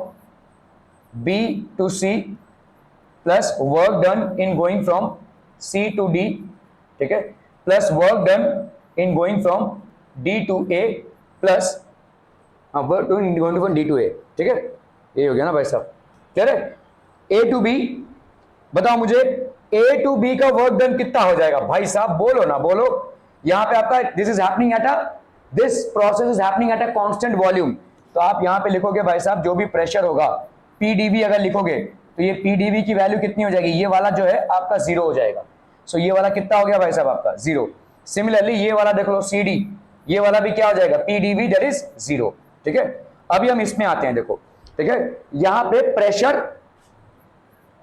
B to C plus work done in going from C to D, ठीक है, plus work done in going from D to A plus work done in going from D to A, ठीक है। ये हो गया ना भाई साहब, क्लियर है? A to B, बताओ मुझे A to B का वर्क डन कितना हो जाएगा? भाई साहब बोलो ना, बोलो। यहां पे आपका this is happening at this process is happening at a constant volume, तो आप यहां पे लिखोगे भाई साहब जो भी प्रेशर होगा, PdV अगर लिखोगे तो ये PdV की वैल्यू कितनी हो जाएगी? ये वाला जो है आपका जीरो हो जाएगा। सो ये वाला कितना हो गया भाई साहब आपका? जीरो। सिमिलरली ये वाला देख लो CD, ये वाला भी क्या हो जाएगा? PdV दैट इज जीरो, ठीक है। अभी हम इसमें आते हैं, देखो, ठीक है, यहां पे प्रेशर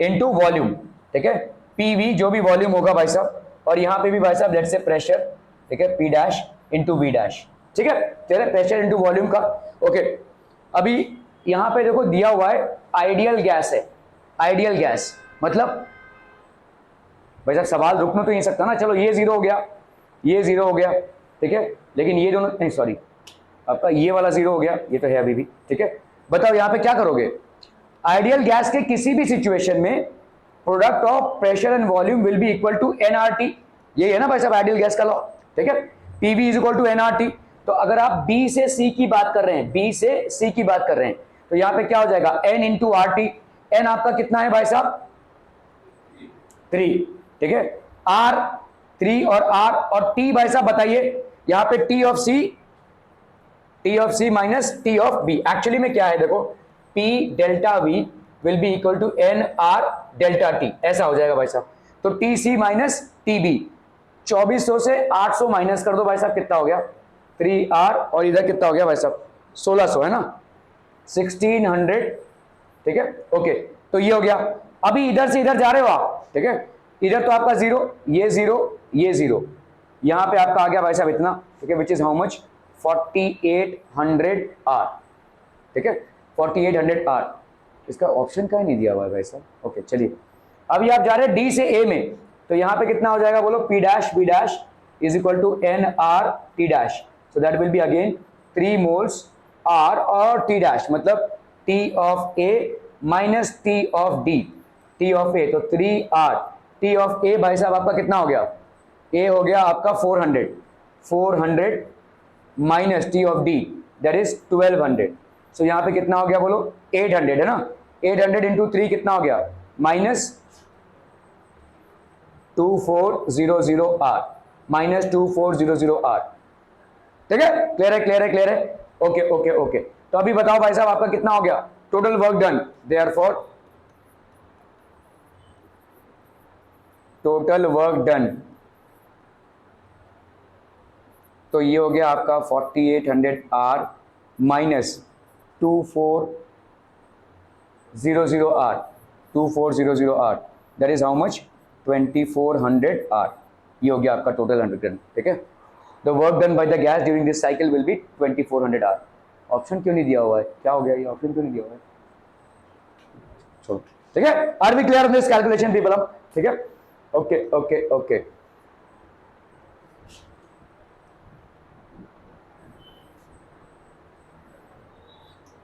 इनटू वॉल्यूम, ठीक है, PV जो भी वॉल्यूम होगा भाई साहब, और यहां पे भी भाई साहब लेट्स से प्रेशर, ठीक है, P dash into V dash, ठीक है, चलिए प्रेशर इंटू वॉल्यूम का। ओके, अभी यहां पे देखो दिया हुआ है आइडियल गैस है। आइडियल गैस मतलब भाई साहब सवाल रुकना तो नहीं सकता ना। चलो ये जीरो हो गया, ये जीरो हो गया, ठीक है, लेकिन ये दोनों नहीं, सॉरी, आपका ये वाला जीरो हो गया, ये तो है अभी भी, ठीक है। बताओ यहां पे क्या करोगे? आइडियल गैस के किसी भी सिचुएशन में product of pressure and volume will be equal to nRT, ये है ना भाई साहब आइडियल गैस का लॉ, ठीक है। PV is equal to nRT। तो अगर आप B से C की बात कर रहे हैं, B से C की बात कर रहे हैं, तो यहां पे क्या हो जाएगा? N into RT। N आपका कितना है भाई साहब? 3, ठीक है, R 3 और R और T भाई साहब बताइए, यहां पे T of C minus T of B। Actually में क्या है देखो, P delta V will be equal to NR delta T, ऐसा हो जाएगा भाई साहब। तो TC माइनस TB, 2400 से 800 माइनस कर दो भाई साहब, कितना हो गया? 3R, और इधर कितना हो गया भाई साहब? 1600, है ना, 1600, ठीक है। ओके, तो ये हो गया। अभी इधर से इधर जा रहे हो आप, ठीक है, इधर तो आपका जीरो, ये जीरो, ये जीरो, यहां पे आपका आ गया भाई साहब इतना, ठीक है, which is how much? 4800 R, ठीक है, 4800 R। इसका ऑप्शन का ही नहीं दिया हुआ है भाई साहब। ओके, चलिए अभी आप जा रहे हैं D से A में, तो यहां पे कितना हो जाएगा बोलो? P dash B dash is equal to NR T dash, so that will be again 3 moles R और T डैश, मतलब T of A minus T of D, T of A, तो 3R T ऑफ A भाई साहब आपका कितना हो गया? ए हो गया आपका 400 minus T of D that is 1200। सो यहाँ पे कितना हो गया बोलो 800 है ना, 800 इंटू 3 कितना हो गया माइनस 2400 आर, माइनस 2400 आर। ठीक है, क्लियर है क्लियर है क्लियर है, ओके ओके ओके। तो अभी बताओ भाई साहब आपका कितना हो गया total work done, therefore total work done, तो ये हो गया आपका 4800 R minus 2400 R, 2400 R that is how much 2400 R. ये हो गया आपका टोटल अंडरग्राउंड। ठीक है, the work done by the gas during this cycle will be 2400 R. Option क्यों नहीं दिया हुआ है, क्या हो गया ये ऑप्शन क्यों नहीं दिया हुआ है? So, ठीक है, are we clear on this calculation people? ठीक है, ओके ओके ओके।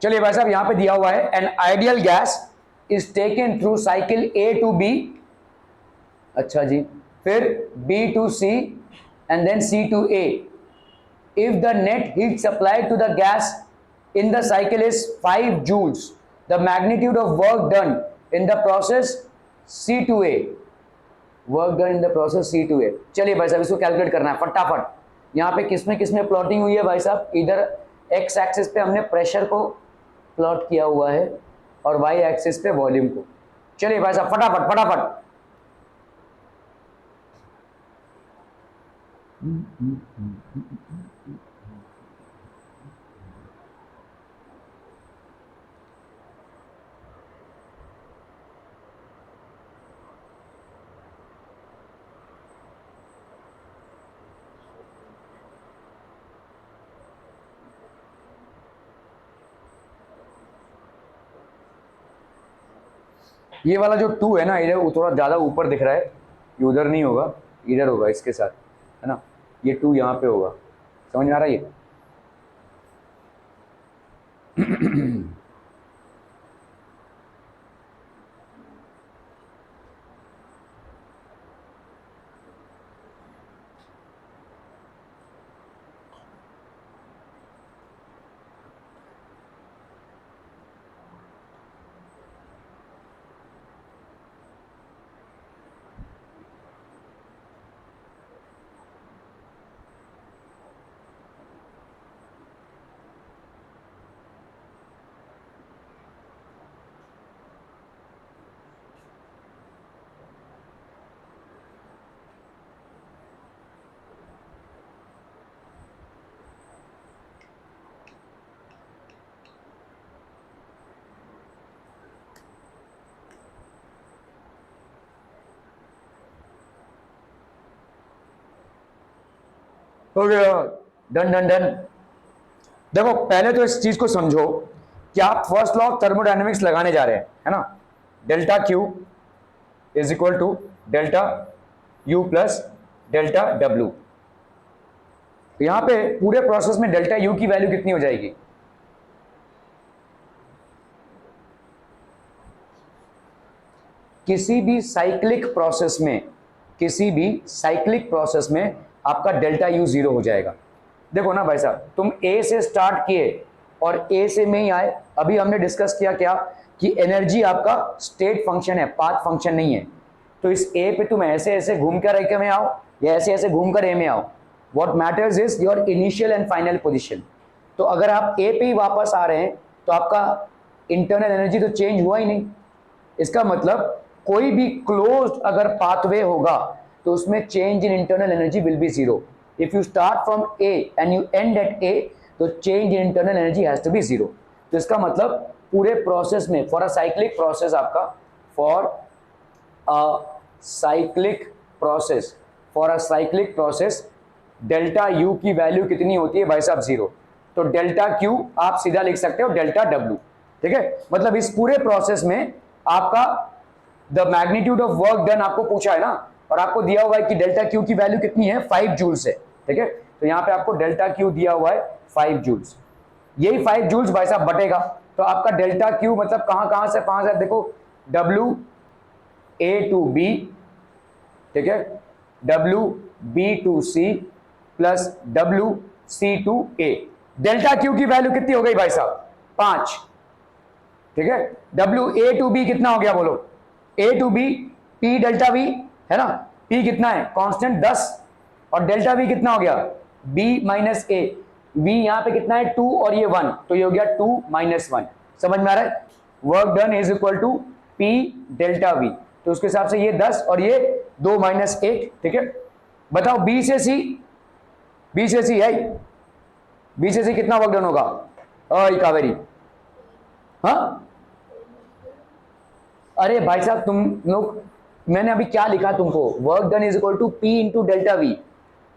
चलिए भाई साहब यहां पे दिया हुआ है an ideal gas is taken through cycle A to B, अच्छा जी, फिर B to C and then C to A. If the net heat supplied to the gas in the cycle is 5 joules, the magnitude of work done in the process C to A, work done in the process C to A. चलिए भाई साहब इसको calculate करना है फटाफट। यहाँ पे किसमें प्लॉटिंग हुई है भाई साहब, इधर एक्स एक्सिस पे हमने प्रेशर को प्लॉट किया हुआ है और वाई एक्सिस पे वॉल्यूम को। चलिए भाई साहब फटाफट फटाफट। ये वाला जो 2 है ना इधर वो थोड़ा ज़्यादा ऊपर दिख रहा है, ये उधर नहीं होगा, इधर होगा इसके साथ, है ना, ये 2 यहाँ पे होगा। समझ में आ रहा है ये? हो गया, डन डन डन। देखो पहले तो इस चीज को समझो कि आप फर्स्ट लॉ ऑफ थर्मोडायनेमिक्स लगाने जा रहे हैं, है ना, delta Q is equal to delta U plus delta W. यहां पे पूरे प्रोसेस में डेल्टा यू की वैल्यू कितनी हो जाएगी? किसी भी साइक्लिक प्रोसेस में आपका डेल्टा यू 0 हो जाएगा। देखो ना भाई साहब, तुम ए से स्टार्ट किए और ए से में ही आए। अभी हमने डिस्कस किया क्या कि एनर्जी आपका स्टेट फंक्शन है, पाथ फंक्शन नहीं है। तो इस ए पे तुम ऐसे ऐसे घूम कर ए में आओ या ऐसे ऐसे घूम कर ए में आओ, what matters is your initial and final position. तो अगर आप ए पे ही वापस आ रहे हैं तो आपका इंटरनल एनर्जी तो चेंज हुआ ही नहीं। इसका मतलब कोई भी क्लोज्ड अगर पाथवे होगा तो उसमें change in internal energy will be 0। If you start from A and you end at A, तो change in internal energy has to be 0। तो इसका मतलब पूरे प्रोसेस में for a cyclic process delta U की वैल्यू कितनी होती है भाई साहब? 0। तो डेल्टा क्यू आप सीधा लिख सकते हो डेल्टा डब्ल्यू। ठीक है, मतलब इस पूरे प्रोसेस में आपका the magnitude of work done आपको पूछा है ना, और आपको दिया हुआ है कि डेल्टा क्यू की वैल्यू कितनी है 5 जूल्स है। ठीक है, तो यहाँ पे आपको डेल्टा क्यू दिया हुआ है 5 जूल्स। यही 5 जूल्स भाई साहब बटेगा तो आपका डेल्टा क्यू मतलब कहां से देखो डब्ल्यू ए टू बी, ठीक है, W B2C plus WC2A। Delta Q की वैल्यू कितनी हो गई भाई साहब? 5। ठीक है, WA2B कितना हो गया बोलो? A2B P डेल्टा V है ना, P कितना है कांस्टेंट 10, और डेल्टा V कितना हो गया? B minus A। V यहां पे कितना है 2 और ये 1, तो ये हो गया 2 माइनस 1। समझ में आ रहा है? Work done is equal to P delta V, तो उसके हिसाब से ये 10 और ये 2 माइनस 1। ठीक है, बताओ B से C, B से C है, B से C कितना वर्क डन होगा? कावेरी, हाँ अरे भाई साहब तुम लोग, मैंने अभी क्या लिखा तुमको? Work done is equal to P into delta V.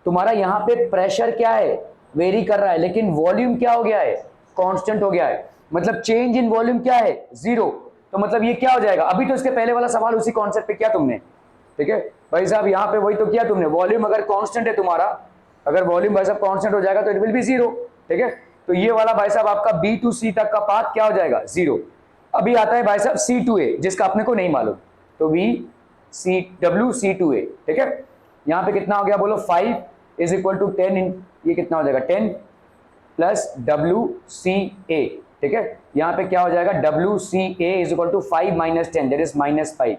तुम्हारा यहाँ पे प्रेशर क्या है? वेरी कर रहा है, लेकिन वॉल्यूम क्या हो गया है? कांस्टेंट हो गया है। मतलब चेंज इन वॉल्यूम क्या है? 0। तो मतलब ये क्या हो जाएगा? अभी तो इसके पहले वाला सवाल उसी कॉन्सेप्ट पे किया तुमने। ठीक है भाई साहब, यहाँ पे वही तो किया तुमने। वॉल्यूम अगर कांस्टेंट है तुम्हारा, अगर वॉल्यूम भाई साहब कांस्टेंट हो जाएगा तो इट विल बी 0। ठीक है, तो ये वाला भाई साहब आपका B टू C तक का पाथ क्या हो जाएगा? 0। अभी आता है भाई साहब C2A, जिसका अपने को नहीं मालूम, तो WC2A। ठीक है, यहाँ पे कितना हो गया बोलो? 5 इज इक्वल टू 10 ये कितना हो जाएगा? 10 प्लस WCA। ठीक है, यहाँ पे क्या हो जाएगा? WCA is equal to 5 minus 10, that is minus 5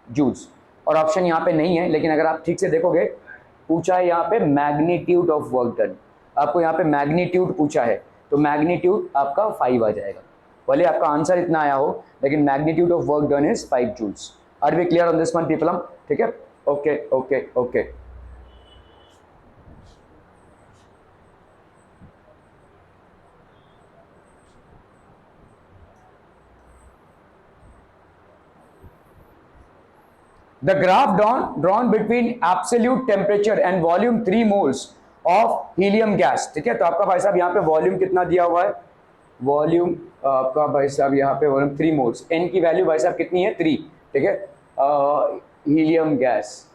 joules. और ऑप्शन यहाँ पे नहीं है, लेकिन अगर आप ठीक से देखोगे, पूछा है यहाँ पे मैग्नीट्यूड ऑफ वर्क डन। आपको यहाँ पे मैग्नीट्यूड पूछा है, तो मैग्नीट्यूड आपका 5 आ जाएगा। भले आपका आंसर इतना आया हो, लेकिन magnitude of work done is 5 joules. Are we clear on this one people? ठीक है, okay okay okay. The graph drawn between absolute temperature and volume 3 moles of helium gas। ठीक है, तो आपका भाई साहब यहाँ पे वॉल्यूम कितना दिया हुआ है? वॉल्यूम आपका भाई साहब यहाँ पे वॉल्यूम 3 मोल्स, N की वैल्यू भाई साहब कितनी है? 3। ठीक है, helium gas,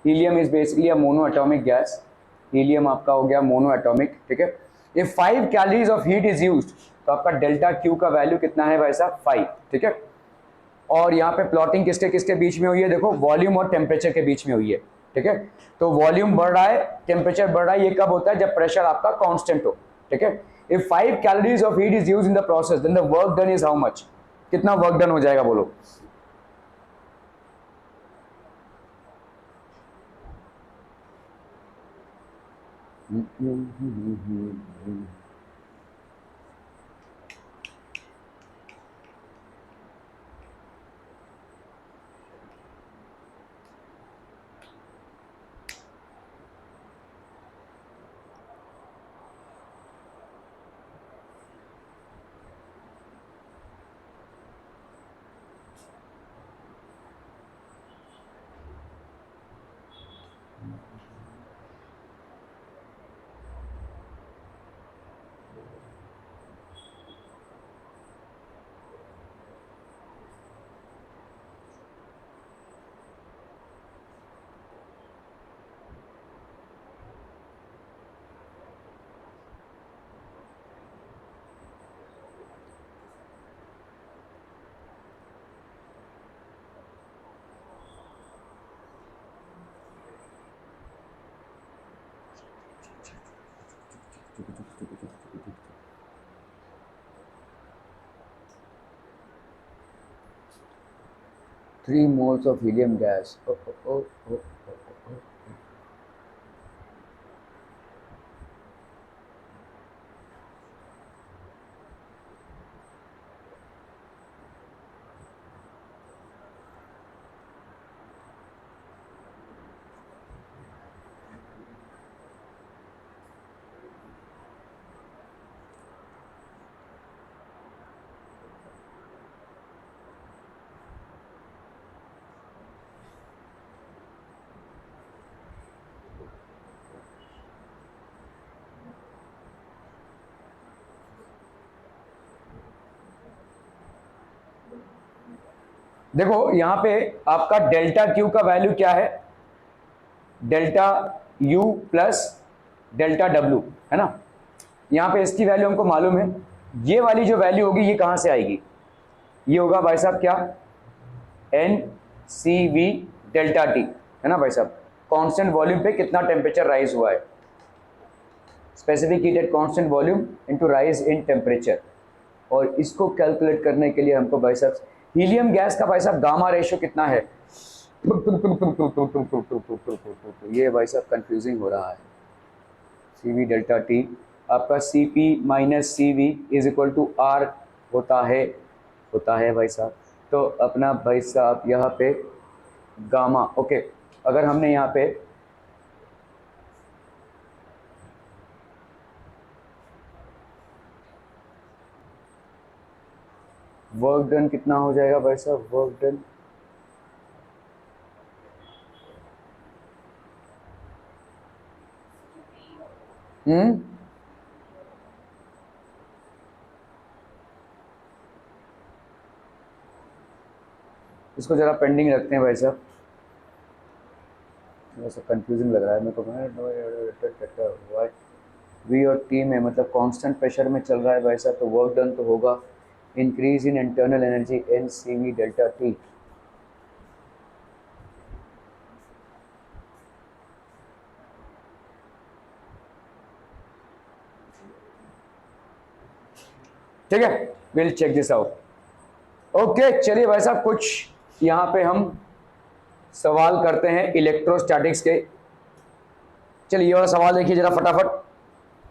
helium is basically a mono atomic gas. Helium आपका हो गया मोनो एटॉमिक। ठीक है, if 5 calories of heat is used, तो आपका डेल्टा क्यू का वैल्यू कितना है भाई साहब? 5। ठीक है, और यहाँ पे प्लॉटिंग किसके किसके बीच में हुई है? देखो, वॉल्यूम और टेम्परेचर के बीच में हुई है। ठीक है, तो वॉल्यूम बढ़ रहा है, टेम्परेचर बढ़ रहा है। ये कब होता है? जब प्रेशर आपका कांस्टेंट हो। ठीक है, if 5 calories of heat is used in the process, then the work done is how much? कितना वर्क डन हो जाएगा बोलो? Three moles of helium gas. Oh. देखो यहाँ पे आपका डेल्टा क्यू का वैल्यू क्या है? Delta U plus delta W, है ना। यहाँ पे इसकी वैल्यू हमको मालूम है। ये वाली जो वैल्यू होगी ये कहाँ से आएगी? ये होगा भाई साहब क्या? N C V delta T, है ना भाई साहब। कांस्टेंट वॉल्यूम पे कितना टेम्परेचर राइज हुआ है, specific heat at constant volume into rise in temperature. और इसको कैलकुलेट करने के लिए हमको भाई साहब हीलियम गैस का भाई साहब गामा रेशियो कितना है, ये भाई साहब कंफ्यूजिंग हो रहा है। CV डेल्टा टी आपका CP minus CV is equal to R होता है भाई साहब। तो अपना भाई साहब यहाँ पे गामा, ओके, अगर हमने यहाँ पे वर्क डन कितना हो जाएगा भाई साहब, वर्क डन इसको जरा पेंडिंग रखते हैं भाई साहब, थोड़ा सा कंफ्यूजिंग लग रहा है मेरे को। वी और टी में मतलब कांस्टेंट प्रेशर में चल रहा है भाई साहब, तो वर्क डन तो होगा increase in internal energy NCV delta T. ठीक है, will check this out. Okay चलिए भाई साहब कुछ यहाँ पे हम सवाल करते हैं इलेक्ट्रोस्टैटिक्स के। चलिए ये वाला सवाल देखिए जरा, फटाफट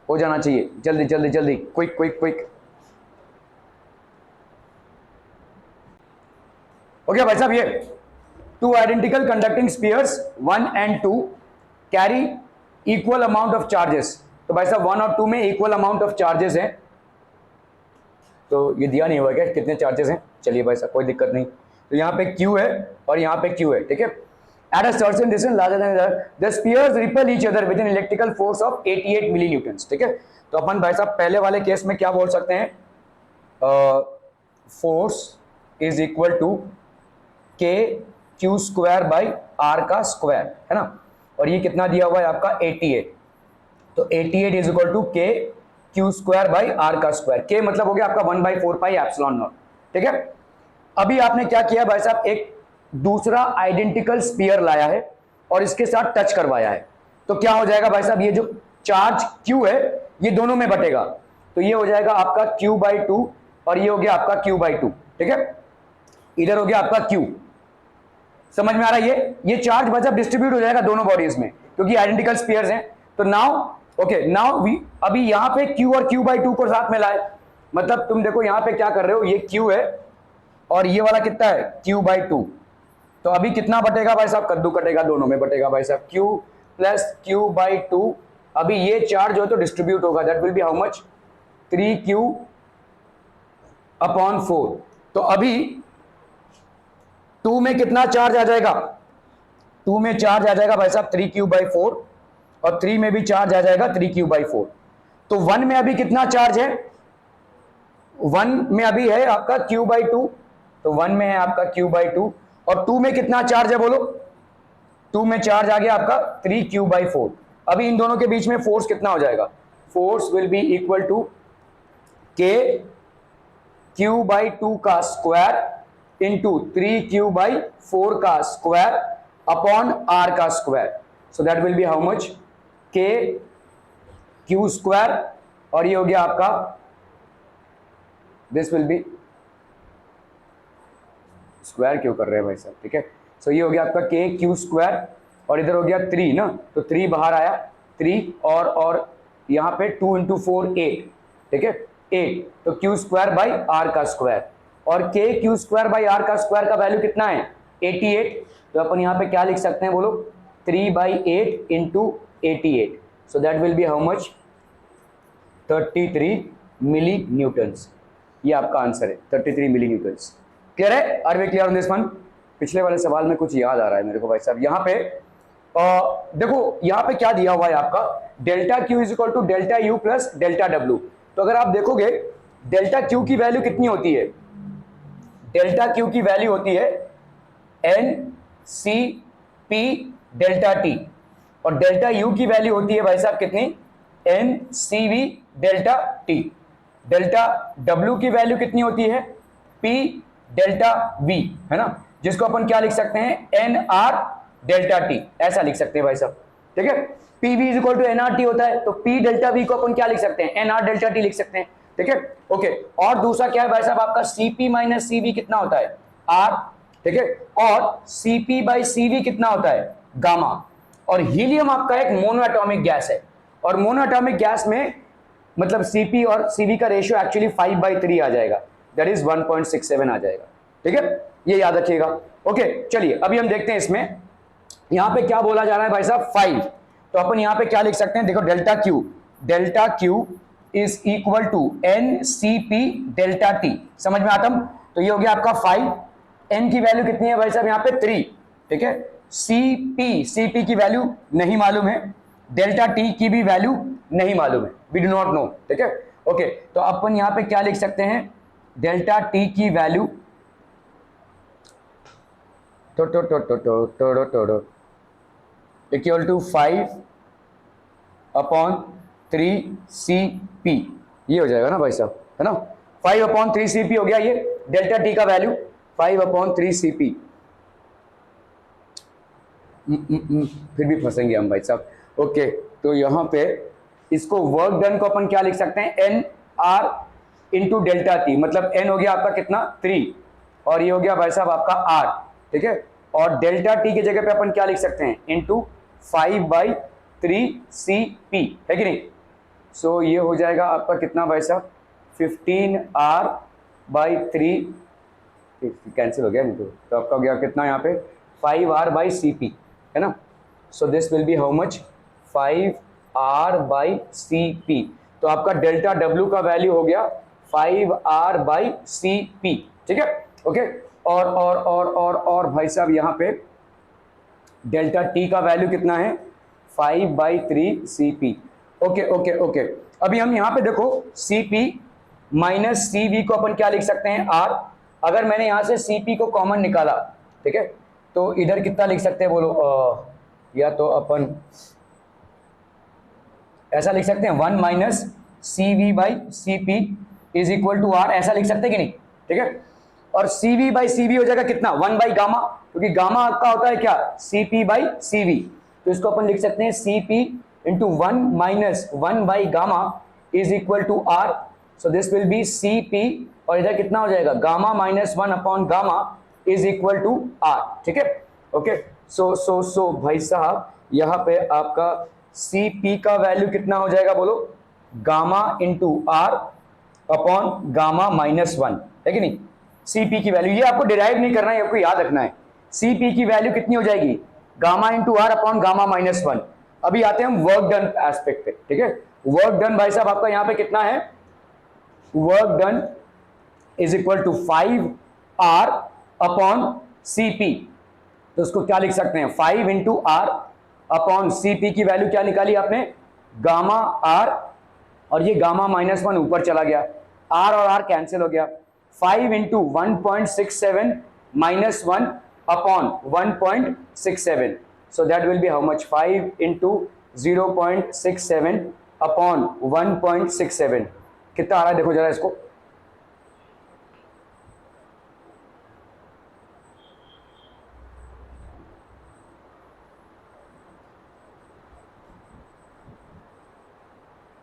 हो जाना चाहिए, जल्दी जल्दी जल्दी, क्विक क्विक क्विक। ओके भाई साहब, ये two identical conducting spheres 1 and 2 carry equal amount of charges. तो भाई साहब 1 और 2 में इक्वल अमाउंट ऑफ चार्जेस हैं, तो ये दिया नहीं हुआ क्या कितने चार्जेस हैं। चलिए भाई साहब कोई दिक्कत नहीं, तो यहाँ पे Q है और यहाँ पे Q है, ठीक है। At a certain distance larger than the spheres repel each other with an electrical force of 88 milli newtons, ठीक है। तो अपन भाई साहब पहले वाले केस में क्या बोल सकते हैं, force is equal to K Q square by R का स्क्वायर, है ना। और ये कितना दिया हुआ है आपका 88, तो 88 is equal to K Q square by R का स्क्वायर। K मतलब हो गया आपका 1/4 पाई एप्सिलॉन नॉट, ठीक है। अभी आपने क्या किया भाई साहब, एक दूसरा आइडेंटिकल स्फीयर लाया है और इसके साथ टच करवाया है, तो क्या हो जाएगा भाई साहब, ये जो चार्ज Q है ये दोनों में बटेगा, तो ये हो जाएगा आपका Q/2 और ये हो गया आपका Q/2, ठीक है। इधर हो गया आपका Q, समझ में आ रहा है। ये चार्ज भाई साहब डिस्ट्रीब्यूट हो जाएगा दोनों बॉडीज में क्योंकि आइडेंटिकल स्फीयर्स हैं। तो नाउ ओके, नाउ अभी यहाँ पे Q और Q/2 को साथ में लाए, मतलब तुम देखो यहाँ पे क्या कर रहे हो, ये Q है और ये वाला कितना है Q/2, तो अभी कितना बटेगा भाई साहब, कद्दू कटेगा, दोनों में बटेगा भाई साहब, Q प्लस Q/2। अभी ये चार्ज हो तो डिस्ट्रीब्यूट होगा, that will be how much, 3Q/4। तो अभी 2 में कितना चार्ज आ जाएगा, 2 में चार्ज आ जाएगा भाई साहब 3Q/4 और 3 में भी चार्ज आ जाएगा 3Q/4। तो 1 में अभी कितना चार्ज है, 1 में अभी है आपका Q/2, तो 1 में है आपका Q/2 और 2 में कितना चार्ज है बोलो, 2 में चार्ज आ गया आपका 3Q/4। अभी इन दोनों के बीच में फोर्स कितना हो जाएगा, force will be equal to K Q/2 का स्क्वायर इंटू 3Q/4 का स्क्वायर अपॉन R का square, so that will be how much, K Q square और ये हो गया आपका, दिस विल बी, स्क्वायर क्यों कर रहे हैं भाई साहब, ठीक है। सो ये हो गया आपका K Q स्क्वायर और इधर हो गया 3 ना, तो 3 बाहर आया 3 और यहाँ पे 2 × 4 8, ठीक है 8, तो Q स्क्वायर बाई R का स्क्वायर और K Q square by R का स्क्वायर का वैल्यू कितना है 88, तो अपन यहाँ पे क्या लिख सकते हैं बोलो, 3/8 into 88, so that will be how much, 33 milli newtons. ये आपका आंसर है 33 मिली न्यूटन्स। क्लियर है, are we clear on this one. पिछले वाले सवाल में कुछ याद आ रहा है मेरे को भाई साहब, यहाँ पे देखो यहाँ पे क्या दिया हुआ है आपका, delta Q is equal to delta U plus delta W। तो अगर आप देखोगे डेल्टा Q की वैल्यू कितनी होती है, डेल्टा Q की वैल्यू होती है NCP डेल्टा T और डेल्टा U की वैल्यू होती है भाई साहब कितनी, NCV delta T। Delta W की वैल्यू कितनी होती है, P डेल्टा V, है ना, जिसको अपन क्या लिख सकते हैं, NR डेल्टा टी, ऐसा लिख सकते हैं भाई साहब, ठीक है। PV is equal to NR T होता है, तो पी डेल्टा वी को अपन क्या लिख सकते हैं, एनआर डेल्टा टी लिख सकते हैं, ठीक है। ओके, और दूसरा क्या है भाई साहब, आपका सीपी माइनस सीवी कितना होता है, आर, ठीक है। और सीपी बाई सीवी कितना होता है, गामा। और हीलियम आपका एक मोनोएटॉमिक गैस है, और मोनोएटॉमिक गैस में मतलब सीपी और सीवी का रेशियो एक्चुअली 5/3 आ जाएगा, दैट इज 1.67 आ जाएगा, ठीक है, ये याद रखिएगा। ओके, चलिए अभी हम देखते हैं इसमें यहां पे क्या बोला जा रहा है भाई साहब, 5। तो अपन यहां पे क्या लिख सकते हैं, देखो delta Q is equal to N C P delta T, समझ में आता? तो ये हो गया आपका 5, एन की वैल्यू कितनी है भाई साहब यहाँ पे 3, ठीक है। सीपी की वैल्यू नहीं मालूम है, डेल्टा टी की भी वैल्यू नहीं मालूम है, वी डू नॉट नो, ठीक है। ओके, तो अपन यहां पे क्या लिख सकते हैं, डेल्टा टी की वैल्यू इक्वल टू 5/3 CP, ये हो जाएगा ना भाई साहब, है ना, 5/3 CP हो गया ये डेल्टा टी का वैल्यू, 5/3 CP। फिर भी फंसेंगे हम भाई साहब। ओके, तो यहां पे इसको वर्क डन को अपन क्या लिख सकते हैं, N R into delta T, मतलब एन हो गया आपका कितना 3, और ये हो गया भाई साहब आपका आर, ठीक है। और डेल्टा टी की जगह पे अपन क्या लिख सकते हैं, इंटू 5/3 CP, है कि नहीं। सो ये हो जाएगा आपका कितना भाई साहब, 15R/3, कैंसिल हो गया नहीं तो आपका हो गया कितना यहाँ पे 5R/CP, है ना। सो this will be how much, 5R/CP। तो आपका डेल्टा डब्ल्यू का वैल्यू हो गया 5R/CP, ठीक है। ओके, और भाई साहब यहाँ पे डेल्टा टी का वैल्यू कितना है, 5/3 CP। ओके, अभी हम यहाँ पे देखो CP माइनस CV को अपन क्या लिख सकते हैं, R। अगर मैंने यहाँ से CP को कॉमन निकाला, ठीक है, तो इधर कितना लिख सकते हैं बोलो, या तो अपन ऐसा लिख सकते हैं 1 minus CV/CP is equal to R, ऐसा लिख सकते हैं कि नहीं, ठीक है। और CV/CV हो जाएगा कितना, 1/गामा, क्योंकि गामा आपका होता है क्या, CP/CV। तो इसको अपन लिख सकते हैं CP इंटू 1 माइनस 1/गामा is equal to R। So this will be CP, और इधर कितना हो जाएगा, गामा माइनस 1/गामा इज इक्वल टू R, ठीक है। ओके, सो भाई साहब यहाँ पे आपका CP का वैल्यू कितना हो जाएगा बोलो, gamma into R upon gamma minus 1, है कि नहीं। CP की वैल्यू, ये आपको डिराइव नहीं करना है, आपको याद रखना है, CP की वैल्यू कितनी हो जाएगी, gamma into R upon gamma minus 1। अभी आते हैं हम वर्क डन एस्पेक्ट पे, ठीक है। वर्क डन भाई साहब आपका यहाँ पे कितना है, work done is equal to 5R upon CP। तो उसको क्या लिख सकते हैं, 5 इंटू R अपॉन CP की वैल्यू क्या निकाली आपने, गामा R, और ये गामा माइनस 1 ऊपर चला गया, R और R कैंसिल हो गया, 5 into 1.67 minus 1 upon 1.67, so that will be how much, 5 into 0.67 upon 1.67, कितना आ रहा है देखो जरा इसको,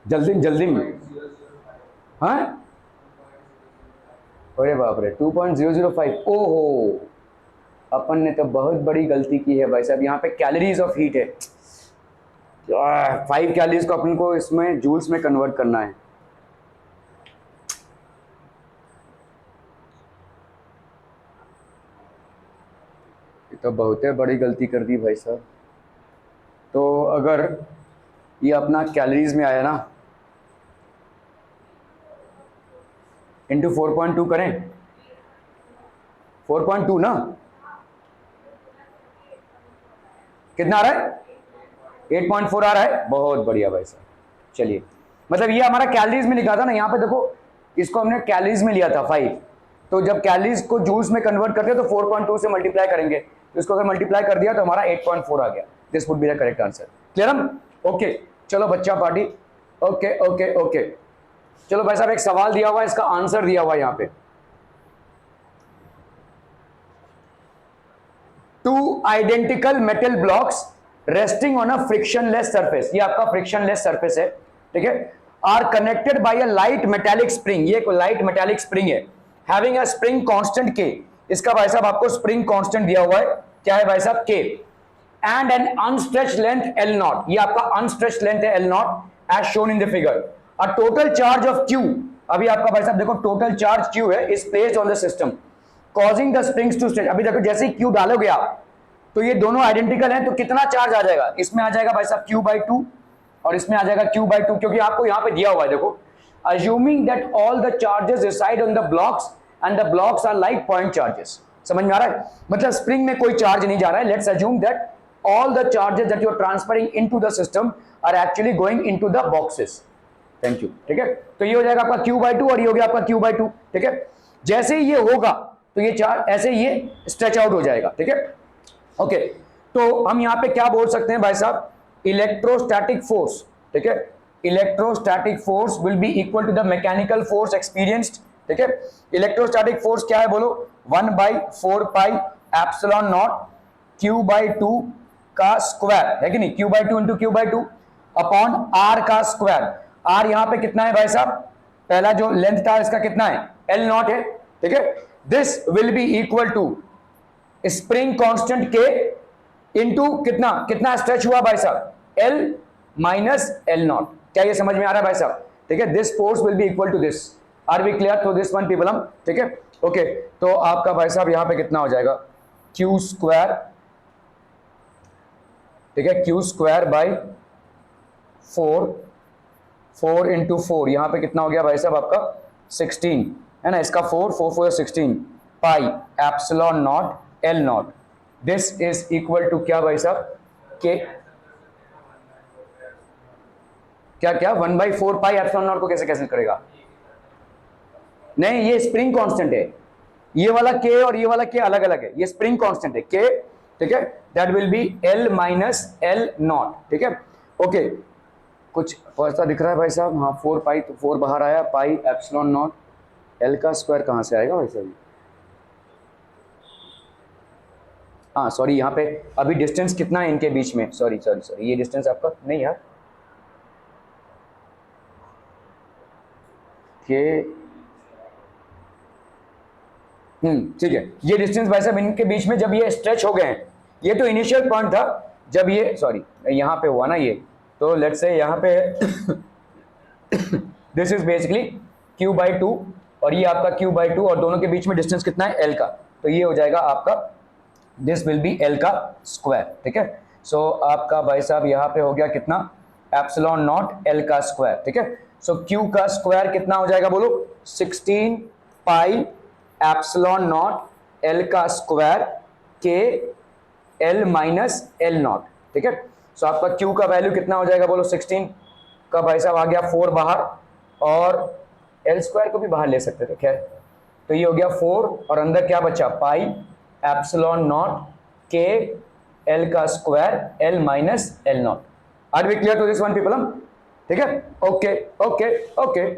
जल्दी में, हाँ, अरे बाप रे 2.005, ओहो, अपन ने तो बहुत बड़ी गलती की है भाई साहब। यहाँ पे कैलोरीज ऑफ हीट है, 5 कैलोरीज को अपन को इसमें जूल्स में कन्वर्ट करना है। ये तो बहुत बड़ी गलती कर दी भाई साहब। तो अगर ये अपना कैलोरीज में आया ना, इंटू 4.2 करें, 4.2 ना, कितना आ रहा है, 8.4 आ रहा है, बहुत बढ़िया भाई साहब। चलिए, मतलब ये हमारा कैलोरीज में लिखा था ना, यहाँ पे देखो इसको हमने कैलोरीज में लिया था 5, तो जब कैलोरीज को जूल्स में कन्वर्ट करते हैं तो 4.2 से मल्टीप्लाई करेंगे, तो इसको अगर मल्टीप्लाई कर दिया तो हमारा 8.4 आ गया, this would be the correct answer. Clear हम, ओके, चलो बच्चा पार्टी, ओके, चलो भाई साहब एक सवाल दिया हुआ है, इसका आंसर दिया हुआ है यहाँ पे, two identical metal blocks resting on a frictionless surface, ये आपका फ्रिक्शनलेस सरफेस है, ठीक है, are connected by a light metallic spring, ये लाइट मेटालिक स्प्रिंग है, having a spring constant K, इसका भाई साहब आपको स्प्रिंग कांस्टेंट दिया हुआ है, क्या है भाई साहब, K, and an unstretched length L naught, ये आपका अनस्ट्रेच्ड लेंथ है L naught as shown in the figure, a total charge of Q, अभी आपका भाई साहब देखो टोटल चार्ज Q है, is placed on the system causing the springs to stretch, अभी देखो जैसे ही Q डालोगे आप तो ये दोनों आइडेंटिकल हैं, तो कितना चार्ज आ जाएगा, इसमें आ जाएगा भाई साहब Q/2 और इसमें आ जाएगा Q/2, क्योंकि आपको यहां पे दिया हुआ है, देखो assuming that all the charges reside on the blocks and the blocks are like point charges, समझ में आ रहा है, मतलब स्प्रिंग में कोई चार्ज नहीं जा रहा है, let's assume that all the charges that you are transferring into the system are actually going into the boxes, thank you, ठीक है, तो ये हो जाएगा आपका Q/2 और ये हो गया आपका Q/2, ठीक है, जैसे ही ये होगा तो ये चार्ज ऐसे ये स्ट्रेच आउट हो जाएगा, ठीक है, ओके, तो हम यहां पे क्या बोल सकते हैं भाई साहब, इलेक्ट्रोस्टैटिक फोर्स, ठीक है, electrostatic force will be equal to the mechanical force experienced, ठीक है, इलेक्ट्रोस्टैटिक फोर्स क्या है बोलो, 1/4 पाई एप्सिलॉन नॉट Q/2 का स्क्वायर है कि नहीं, Q/2 into Q/2 upon R का स्क्वायर, R यहां पे कितना है भाई साहब, पहला जो लेंथ था इसका कितना है, L नॉट है, ठीक है, this will be equal to spring constant K into कितना कितना स्ट्रेच हुआ भाई साहब, L माइनस L नॉट, क्या ये समझ में आ रहा है भाई साहब, ठीक है, this force will be equal to this, are we clear to this one people हम, ठीक है, ओके, तो आपका भाई साहब यहां पे कितना हो जाएगा, Q स्क्वायर, ठीक है, Q स्क्वायर बाई 4 इंटू 4, यहां पे कितना हो गया भाई साहब आपका 16 है ना, इसका 4 16 pi epsilon naught L naught, this is equal to क्या भाई साहब, के क्या क्या 1/4 पाई एप्सिलॉन नॉट को कैसे कैंसिल करेगा, नहीं ये स्प्रिंग कांस्टेंट है, ये वाला के और ये वाला के अलग अलग है, ये स्प्रिंग कांस्टेंट है के, ठीक है, that will B L minus L not, ठीक है, ओके, कुछ ऐसा दिख रहा है भाई साहब, हाँ 4 पाई, तो 4 बाहर आया, पाई एप्सिलॉन नॉट, L का स्क्वायर कहां से आएगा भाई साहब, हाँ सॉरी यहाँ पे अभी डिस्टेंस कितना है इनके बीच में, सॉरी सॉरी सॉरी, ये डिस्टेंस आपका नहीं यार, के ठीक है, ये डिस्टेंस भाई साहब इनके बीच में जब ये स्ट्रेच हो गए हैं, ये तो इनिशियल पॉइंट था जब ये सॉरी यहाँ पे हुआ ना ये, तो लेट्स से यहाँ पे दिस इज बेसिकली Q/2 और ये आपका Q/2 और दोनों के बीच में डिस्टेंस कितना है L का, तो ये हो जाएगा आपका दिस विल बी L का स्क्वायर, ठीक है, सो आपका भाई साहब यहाँ पे हो गया कितना, एप्सिलॉन नॉट L का स्क्वायर, ठीक है, सो Q का स्क्वायर कितना हो जाएगा बोलो, 16 पाई एप्सिलॉन नॉट L का स्क्वायर के L माइनस L नॉट, ठीक है, सो आपका Q का वैल्यू कितना हो जाएगा बोलो, 16 का भाई साहब आ गया 4 बाहर और L स्क्वायर को भी बाहर ले सकते थे, खैर, तो ये हो गया 4 और अंदर क्या बचा, pi epsilon naught K L का square L minus L naught, are we clear to this one people हम, ठीक है, ओके ओके ओके,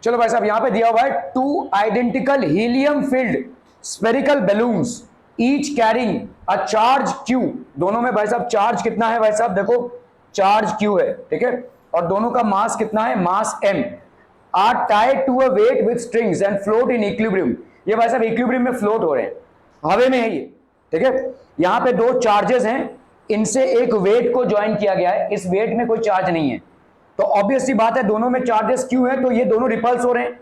चलो भाई साहब यहां पे दिया हुआ है 2 identical helium field spherical balloons each carrying a charge Q, दोनों में भाई साहब चार्ज कितना है भाई साहब, देखो चार्ज Q है, ठीक है, और दोनों का मास कितना है, mass M, are tied to a weight with strings and float in equilibrium, ये भाई साहब इक्विलिब्रियम में फ्लोट हो रहे हैं, हवा में है ये, ठीक है, यहां पे 2 चार्जेस हैं, इनसे एक वेट को ज्वाइन किया गया है, इस वेट में कोई चार्ज नहीं है, तो ऑब्वियसली बात है दोनों में चार्जेस क्यों है, तो ये दोनों रिपल्स हो रहे हैं,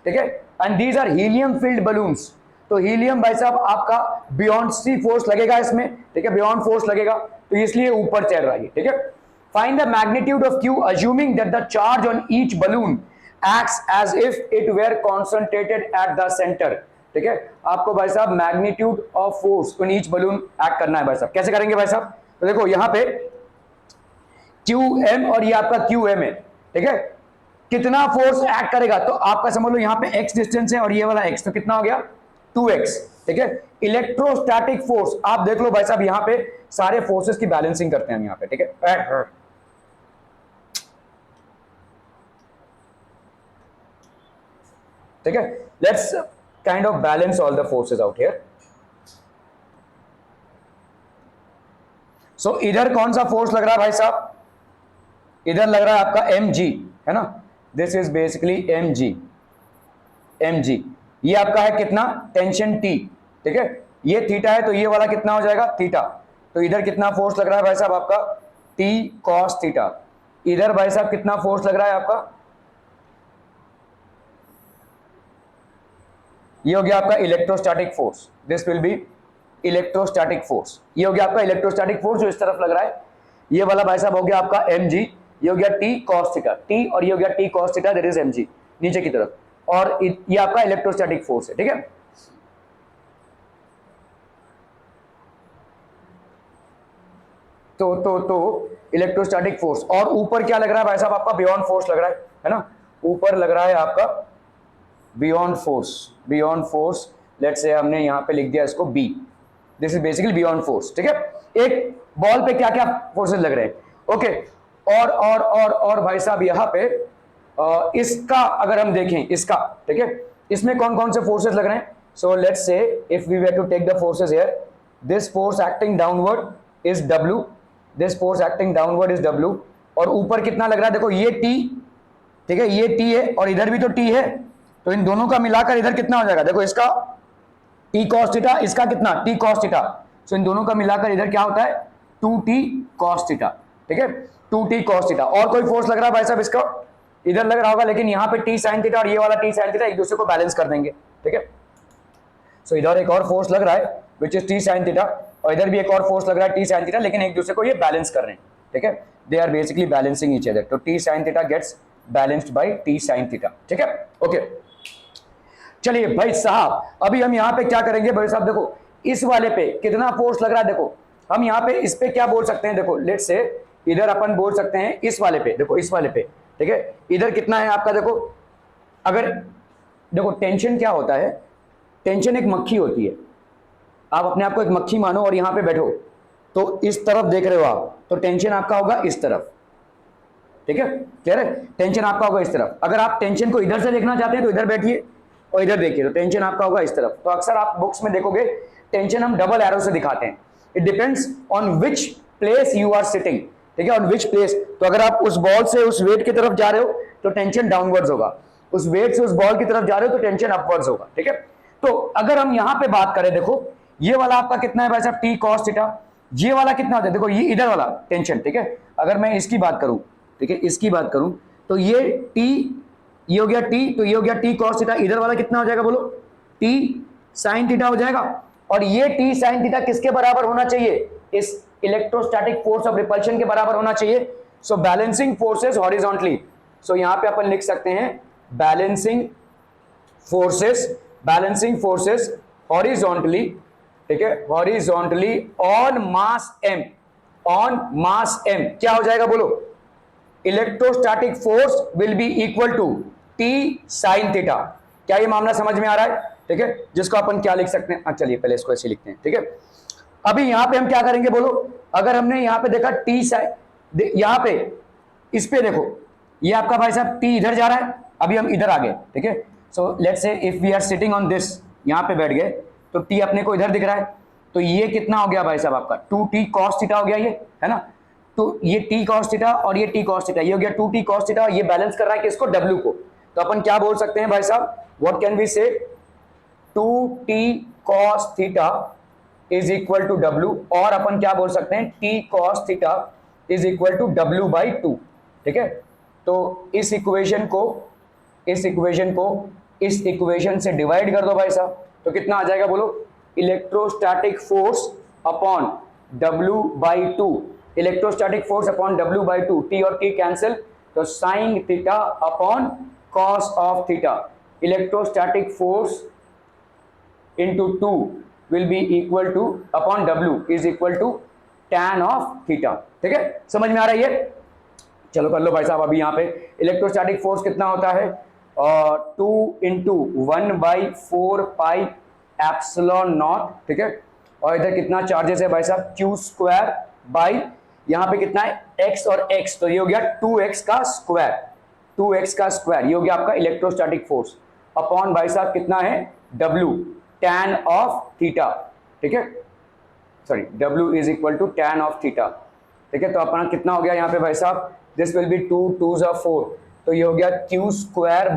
ठीक है, and these are helium filled balloons, तो हीलियम भाई साहब आपका बियॉन्ड सी फोर्स लगेगा इसमें, ठीक है, बियॉन्ड फोर्स लगेगा, तो इसलिए ऊपर चल रहा है, ठीक है, find the magnitude of Q assuming that the charge on each balloon acts as if it were concentrated at the center, ठीक है, आपको भाई साहब magnitude of force on each balloon act करना है भाई साहब, कैसे करेंगे भाई साहब, तो देखो यहां पे QM और ये आपका QM है, ठीक है, कितना फोर्स एक्ट करेगा, तो आपका समझ लो यहां पे x डिस्टेंस है और ये वाला x, तो कितना हो गया 2x, ठीक है, इलेक्ट्रोस्टैटिक फोर्स आप देख लो भाई साहब यहां पे सारे फोर्सेस की बैलेंसिंग करते हैं हम यहां पे, ठीक है, ठीक है, let's kind of balance all the forces out here. So इधर कौन सा फोर्स लग रहा है भाई साहब, इधर लग रहा है आपका mg, है ना, दिस इज बेसिकली mg, ये आपका है कितना, टेंशन T, ठीक है, ये थीटा है, तो ये वाला कितना हो जाएगा, थीटा, तो इधर कितना फोर्स लग रहा है भाई साहब आपका, T cos थीटा, इधर भाई साहब कितना फोर्स लग रहा है आपका, ये हो गया आपका electrostatic force, this will B electrostatic force, ये हो गया आपका इलेक्ट्रोस्टैटिक फोर्स जो इस तरफ लग रहा है, ये वाला भाई साहब हो गया आपका mg, ये हो गया T cos थीटा, T और ये हो गया T cos theta, that is mg नीचे की तरफ, और ये आपका इलेक्ट्रोस्टैटिक फोर्स है, ठीक है। तो इलेक्ट्रोस्टैटिक फोर्स, और ऊपर क्या लग रहा है भाई साहब आपका, बियॉन्ड फोर्स लग रहा है ना, ऊपर लग रहा है आपका बियॉन्ड फोर्स, लेट्स से हमने यहां पे लिख दिया इसको B, this is basically beyond force, ठीक है। एक बॉल पे क्या क्या फोर्सेस लग रहे हैं, ओके, और भाई साहब यहां पे इसका अगर हम देखें, इसका, ठीक है, इसमें कौन कौन से फोर्सेस लग रहे हैं, so let's say if we were to take the forces here, this force acting downward is W, this force acting downward is W, और ऊपर कितना लग रहा है, देखो ये T, ठीक है, ये T है और इधर भी तो T है, तो इन दोनों का मिलाकर इधर कितना हो जाएगा, देखो इसका T cos थीटा, इसका कितना T cos थीटा, सो इन दोनों का मिलाकर इधर क्या होता है 2T cos थीटा, ठीक है, 2T cos थीटा। और कोई फोर्स लग रहा है भाई साहब इसका, इधर लग रहा होगा, लेकिन यहाँ पे T sin थीटा और ये वाला T sin थीटा एक दूसरे को बैलेंस कर देंगे, ठीक है, सो इधर एक और फोर्स लग रहा है which is T sin theta, और इधर भी एक और फोर्स लग रहा है T sin थीटा, लेकिन एक दूसरे को ये बैलेंस कर रहे हैं, ठीक है, they are basically balancing each other, तो T sin theta gets balanced by T sin theta, ठीक है, ओके। चलिए भाई साहब, अभी हम यहाँ पे क्या करेंगे भाई साहब, देखो इस वाले पे कितना फोर्स लग रहा है, देखो हम यहाँ पे इस पे क्या बोल सकते हैं, देखो लेट्स से इधर अपन बोल सकते हैं इस वाले पे, देखो इस वाले पे, ठीक है, इधर कितना है आपका, देखो अगर देखो टेंशन क्या होता है, टेंशन एक मक्खी होती है, आप अपने आप को एक मक्खी मानो और यहाँ पे बैठो, तो इस तरफ देख रहे हो आप, तो टेंशन आपका होगा इस तरफ, ठीक है, क्लियर है, टेंशन आपका होगा इस तरफ। अगर आप टेंशन को इधर से देखना चाहते हैं तो इधर बैठिए और इधर देखिए, तो टेंशन आपका होगा इस तरफ। तो अक्सर आप बुक्स में देखोगे टेंशन हम डबल एरो से दिखाते हैं, it depends on which place you are sitting, ठीक है, ऑन विच प्लेस। तो अगर आप उस बॉल से उस वेट की तरफ जा रहे हो तो टेंशन डाउनवर्ड्स होगा, उस वेट से उस बॉल की तरफ जा रहे हो तो टेंशन अपवर्ड्स होगा, ठीक है। तो अगर हम यहां पे बात करें, देखो ये वाला आपका कितना है भाई साहब T cos थीटा, ये वाला कितना होता है, देखो ये इधर वाला टेंशन, ठीक है, अगर मैं इसकी बात करूं, ठीक है, इसकी बात करूं तो ये T, ये हो गया T, तो ये हो गया T cos थीटा, इधर वाला कितना हो जाएगा बोलो, T sin थीटा हो जाएगा, और ये T sin थीटा किसके बराबर होना चाहिए, इस इलेक्ट्रोस्टैटिक फोर्स ऑफ रिपल्शन के बराबर होना चाहिए। सो बैलेंसिंग फोर्सेस हॉरिजॉन्टली, सो यहां पे अपन लिख सकते हैं बैलेंसिंग फोर्सेस हॉरिजॉन्टली, ठीक है, horizontally on mass m, on mass m क्या हो जाएगा बोलो, electrostatic force will be equal to T sin theta. क्या ये मामला समझ में आ रहा है, ठीक है, जिसको अपन क्या लिख सकते हैं, चलिए पहले इसको ऐसे लिखते हैं, ठीक है। अभी यहां पे हम क्या करेंगे बोलो, अगर हमने यहां पे देखा T sin, यहां पे इस पे देखो ये आपका भाई साहब T इधर जा रहा है, अभी हम इधर आ गए, ठीक है, so let's say if we are sitting on this, यहां पे बैठ गए तो T अपने को इधर दिख रहा है, तो ये कितना हो गया भाई साहब आपका 2T cos थीटा हो गया, ये है ना, तो ये T cos थीटा और ये T cos थीटा, ये हो गया 2T cos थीटा, ये बैलेंस कर रहा है किसको, W को। तो अपन क्या बोल सकते हैं भाई साहब, what can we say, 2T cos theta is equal to W, और अपन क्या बोल सकते हैं T cos theta is equal to W by 2, ठीक है। तो इस इक्वेशन से डिवाइड कर दो भाई साहब, तो कितना आ जाएगा बोलो, electrostatic force upon W by 2, electrostatic force upon W by 2, T और T कैंसिल, तो sine theta upon cos of theta, electrostatic force into 2 will be equal to upon W is equal to tan of theta, ठीक है, समझ में आ रहा है ये, चलो कर लो भाई साहब। अभी यहाँ पे इलेक्ट्रोस्टैटिक फोर्स कितना होता है, 2 इंटू 1/4 एप्सिलॉन नॉट, ठीक है, और इधर कितना चार्जेस है भाई साहब, Q स्क्वायर बाई यहाँ पे कितना है x और x, तो ये हो गया 2x का स्क्वायर, 2x का स्क्वायर, ये हो गया आपका इलेक्ट्रोस्टैटिक फोर्स अपॉन भाई साहब कितना है W tan ऑफ थीटा, ठीक है, sorry W is equal to tan of theta, ठीक है। तो अपना कितना हो गया यहाँ पे भाई साहब, दिस विल बी 2 2 4, तो ये हो गया q square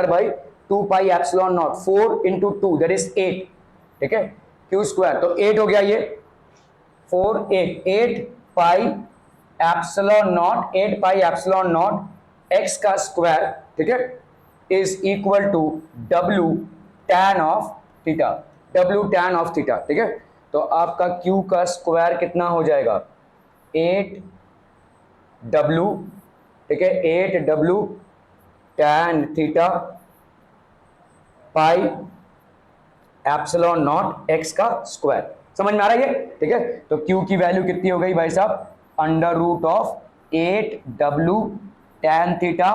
by 2 pi epsilon not, 4 into 2 that is 8, ठीक है, q स्क्वायर, तो 8 हो गया ये, 4 8 पाई एप्सिलॉन नॉट x का स्क्वायर, ठीक है, is equal to W tan of theta, ठीक है। तो आपका q का स्क्वायर कितना हो जाएगा, 8W, ठीक है, 8W tan theta pi epsilon naught x का स्क्वायर, समझ में आ रहा है ये, ठीक है। तो q की वैल्यू कितनी हो गई भाई साहब, under root of 8W tan theta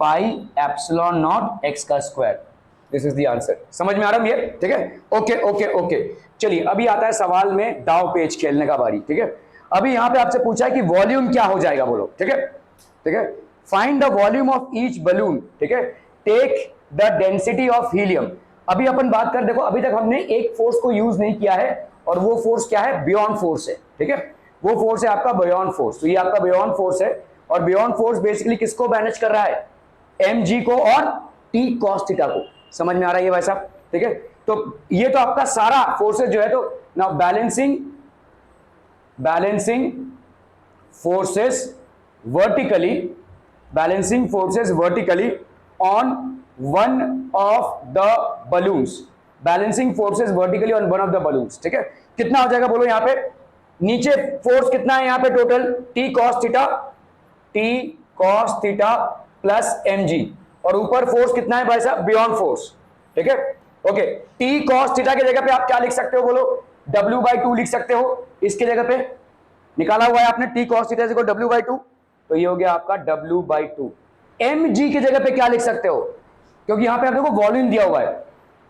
pi epsilon naught x का square, this is the answer, समझ में आ रहा है ये, ठीक है। ओके ओके ओके, चलिए अभी आता है सवाल में दाव पेच खेलने का बारी, ठीक है। अभी यहां पे आपसे पूछा है कि वॉल्यूम क्या हो जाएगा, बोलो, ठीक है, ठीक है। Find the volume of each balloon, ठीक है, take the density of helium. अभी अपन बात कर, देखो अभी तक हमने एक फोर्स को यूज नहीं किया है, और वो फोर्स क्या है, बियॉन्ड फोर्स है, ठीक है, वो फोर्स है आपका बियॉन्ड फोर्स, तो ये आपका बियॉन्ड फोर्स है, और बियॉन्ड फोर्स बेसिकली किसको मैनेज कर रहा है, mg को और t cos थीटा को, समझ में आ रहा है ये भाई साहब, ठीक है। तो ये तो आपका सारा फोर्सेस जो है, तो now balancing forces vertically on one of the balloons, ठीक है। कितना हो जाएगा बोलो, यहां पे नीचे फोर्स कितना है, यहां पे total t cos theta plus mg, और ऊपर फोर्स कितना है भाई साहब, बियॉन्ड फोर्स, ठीक है। ओके, t cos थीटा की जगह पे आप क्या लिख सकते हो, बोलो, W/2 लिख सकते हो, इसके जगह पे निकाला हुआ है आपने t cos थीटा को W/2, तो ये हो गया आपका W/2। mg की जगह पे क्या लिख सकते हो, क्योंकि यहां पे आप देखो वॉल्यूम दिया हुआ है,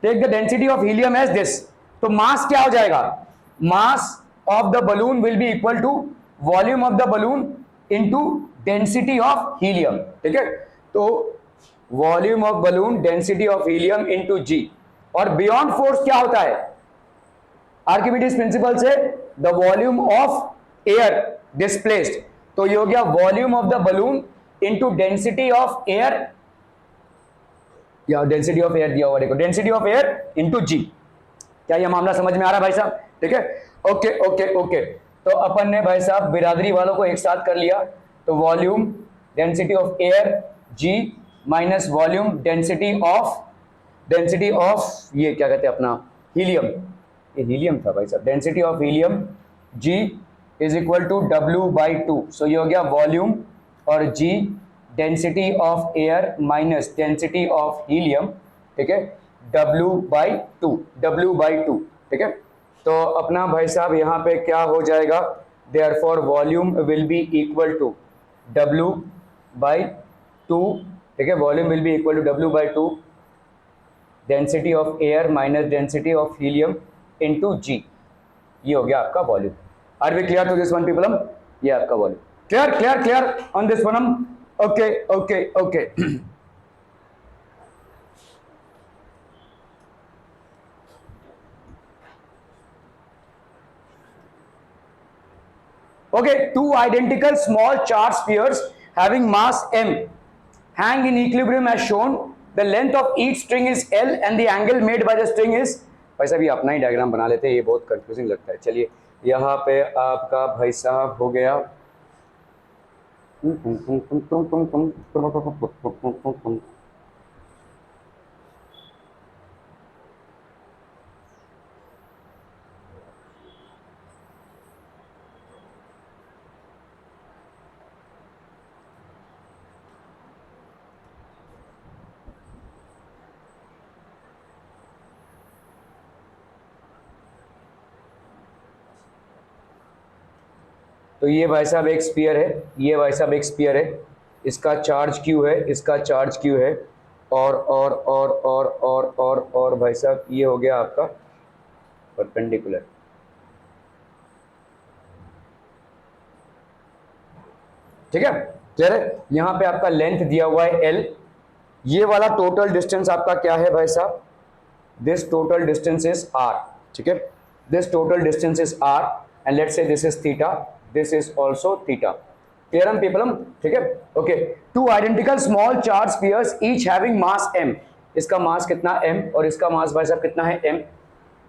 take the density of helium as this, तो मास क्या हो जाएगा, mass of the balloon will be equal to volume of the balloon into density of helium, ठीक है। तो volume of balloon density of helium into g, और beyond force क्या होता है, आर्किमिडीज प्रिंसिपल से the volume of air displaced, तो ये हो गया volume of the balloon into density of air, या डेंसिटी ऑफ एयर दिया हुआ, देखो density of air into g। क्या ये मामला समझ में आ रहा है भाई साहब, ठीक है। ओके ओके ओके, तो अपन ने भाई साहब बिरादरी वालों को एक साथ कर लिया, तो volume density of air g minus volume density of ये क्या कहते हैं अपना हीलियम, ये हीलियम था भाई साहब, density of helium g is equal to W/2, सो ये हो गया वॉल्यूम और g density of air minus density of helium, ठीक है, W/2, ठीक है। तो अपना भाई साहब यहाँ पे क्या हो जाएगा, therefore volume will be equal to W/2, ठीक है, volume will be equal to W/2 density of air minus density of helium into g, ये हो गया आपका volume. Are we clear to this one people, ये आपका volume, clear on this one, okay okay okay. Okay, two identical small charged spheres having mass m hang in equilibrium as shown. The length of each string is L and the angle made by the string is, भाई साहब ये अपना ही diagram बना लेते हैं, ये बहुत confusing लगता है। चलिए यहाँ पे आपका भाई साहब हो गया तो ये भाई साहब एक स्फीयर है, ये भाई साहब एक स्फीयर है, इसका चार्ज Q है, इसका चार्ज Q है, और भाई साहब ये हो गया आपका परपेंडिकुलर, ठीक है, क्लियर है। यहाँ पे आपका लेंथ दिया हुआ है L, ये वाला टोटल डिस्टेंस आपका क्या है भाई साहब, this total distance is r, ठीक है, this total distance is r and let's say this is theta, this is also theta. Clear हम people हम, ठीक है, okay. Two identical small charged spheres each having mass m, इसका मास कितना m और इसका मास भाई साहब कितना है m,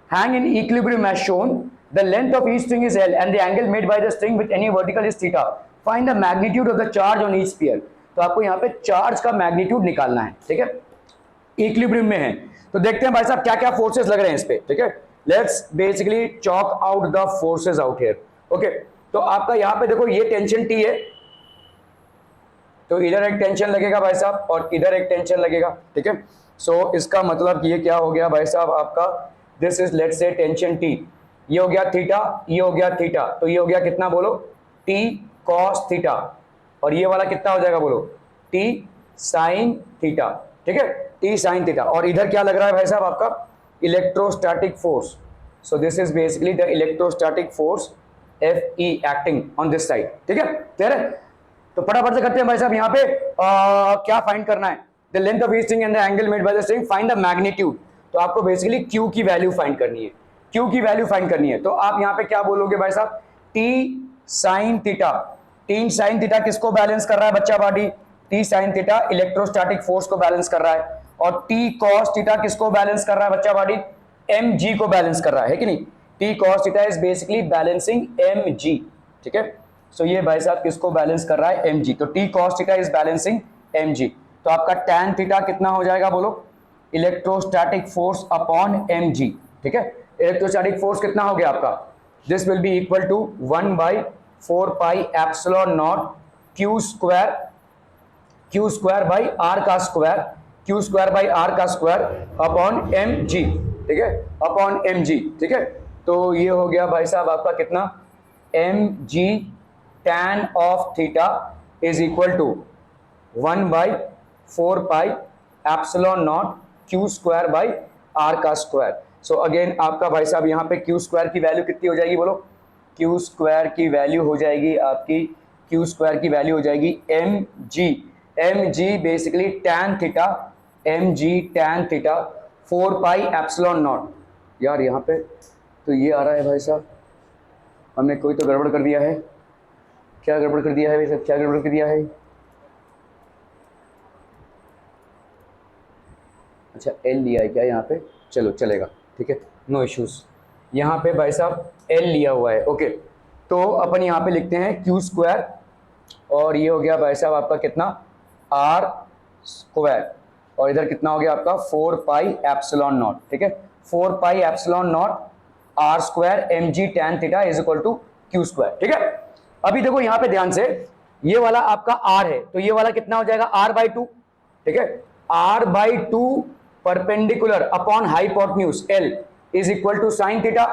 hang in equilibrium as shown. The length of each string is L and the angle made by the string with any vertical is theta. Find the magnitude of the charge on each sphere. तो आपको यहाँ पे charge का magnitude निकालना है, ठीक है, equilibrium में है. तो देखते हैं भाई साहब क्या क्या फोर्सेस लग रहे हैं इस पे, ठीक है. Let's basically chalk out the forces out here. Okay, तो आपका यहाँ पे देखो ये टेंशन T है, तो इधर एक टेंशन लगेगा भाई साहब और इधर एक टेंशन लगेगा, ठीक है. सो इसका मतलब ये क्या हो गया भाई साहब आपका, this is let's say tension T, ये हो गया थीटा, ये हो गया थीटा, तो ये हो गया कितना बोलो, T cos थीटा, और ये वाला कितना हो जाएगा बोलो, T sin थीटा, ठीक है, T sin थीटा. और इधर क्या लग रहा है भाई साहब आपका, electrostatic force. So this is basically the electrostatic force Fe acting on this side, ठीक है, क्लियर है. तो फटाफट से करते हैं भाई साहब यहाँ पे क्या फाइंड करना है, the length of each string and the angle made by the string, find the magnitude. तो आपको बेसिकली Q की वैल्यू फाइंड करनी है, Q की वैल्यू फाइंड करनी है. तो आप यहाँ पे क्या बोलोगे भाई साहब, T sin theta. T sin theta किसको बैलेंस कर रहा है बच्चा body, T sin theta electrostatic force को बैलेंस कर रहा है, और T cos थीटा किसको बैलेंस कर रहा है बच्चा बॉडी, mg को बैलेंस कर रहा है कि नहीं. T cos theta is basically balancing mg, ठीक है. सो ये भाई साहब किसको बैलेंस कर रहा है, mg. तो T cos theta is balancing mg. तो आपका tan थीटा कितना हो जाएगा बोलो, इलेक्ट्रोस्टैटिक फोर्स अपॉन mg, ठीक है. इलेक्ट्रोस्टैटिक फोर्स कितना हो गया आपका, this will be equal to 1/4 pi epsilon naught q square by r का square, q square by r का स्क्वायर अपॉन mg, ठीक है, अपॉन mg, ठीक है. तो ये हो गया भाई साहब आपका कितना, mg tan of theta is equal to 1/4 pi epsilon naught q square by r का स्क्वायर. सो अगेन आपका भाई साहब यहाँ पे q स्क्वायर की वैल्यू कितनी हो जाएगी बोलो, q स्क्वायर की वैल्यू हो जाएगी आपकी, q स्क्वायर की वैल्यू हो जाएगी mg basically tan theta, mg tan theta 4 pi epsilon not. यार यहाँ पे तो ये आ रहा है भाई साहब, हमने कोई तो गड़बड़ कर दिया है, क्या गड़बड़ कर दिया है भाई साहब, क्या गड़बड़ कर दिया है. अच्छा L लिया है क्या यहाँ पे, चलो चलेगा, ठीक है, नो इश्यूज. यहाँ पे भाई साहब L लिया हुआ है, ओके. तो अपन यहाँ पे लिखते हैं q स्क्वायर, और ये हो गया भाई साहब आपका कितना, r स्क्वायर, और इधर कितना हो गया आपका 4 पाई एप्सिलॉन नॉट, ठीक है, 4 pi epsilon naught r square mg tan theta is equal to q square, ठीक है. अभी देखो यहाँ पे ध्यान से, ये वाला आपका r है, तो ये वाला कितना हो जाएगा r/2, ठीक है, r/2 perpendicular upon hypotenuse L is equal to sine theta,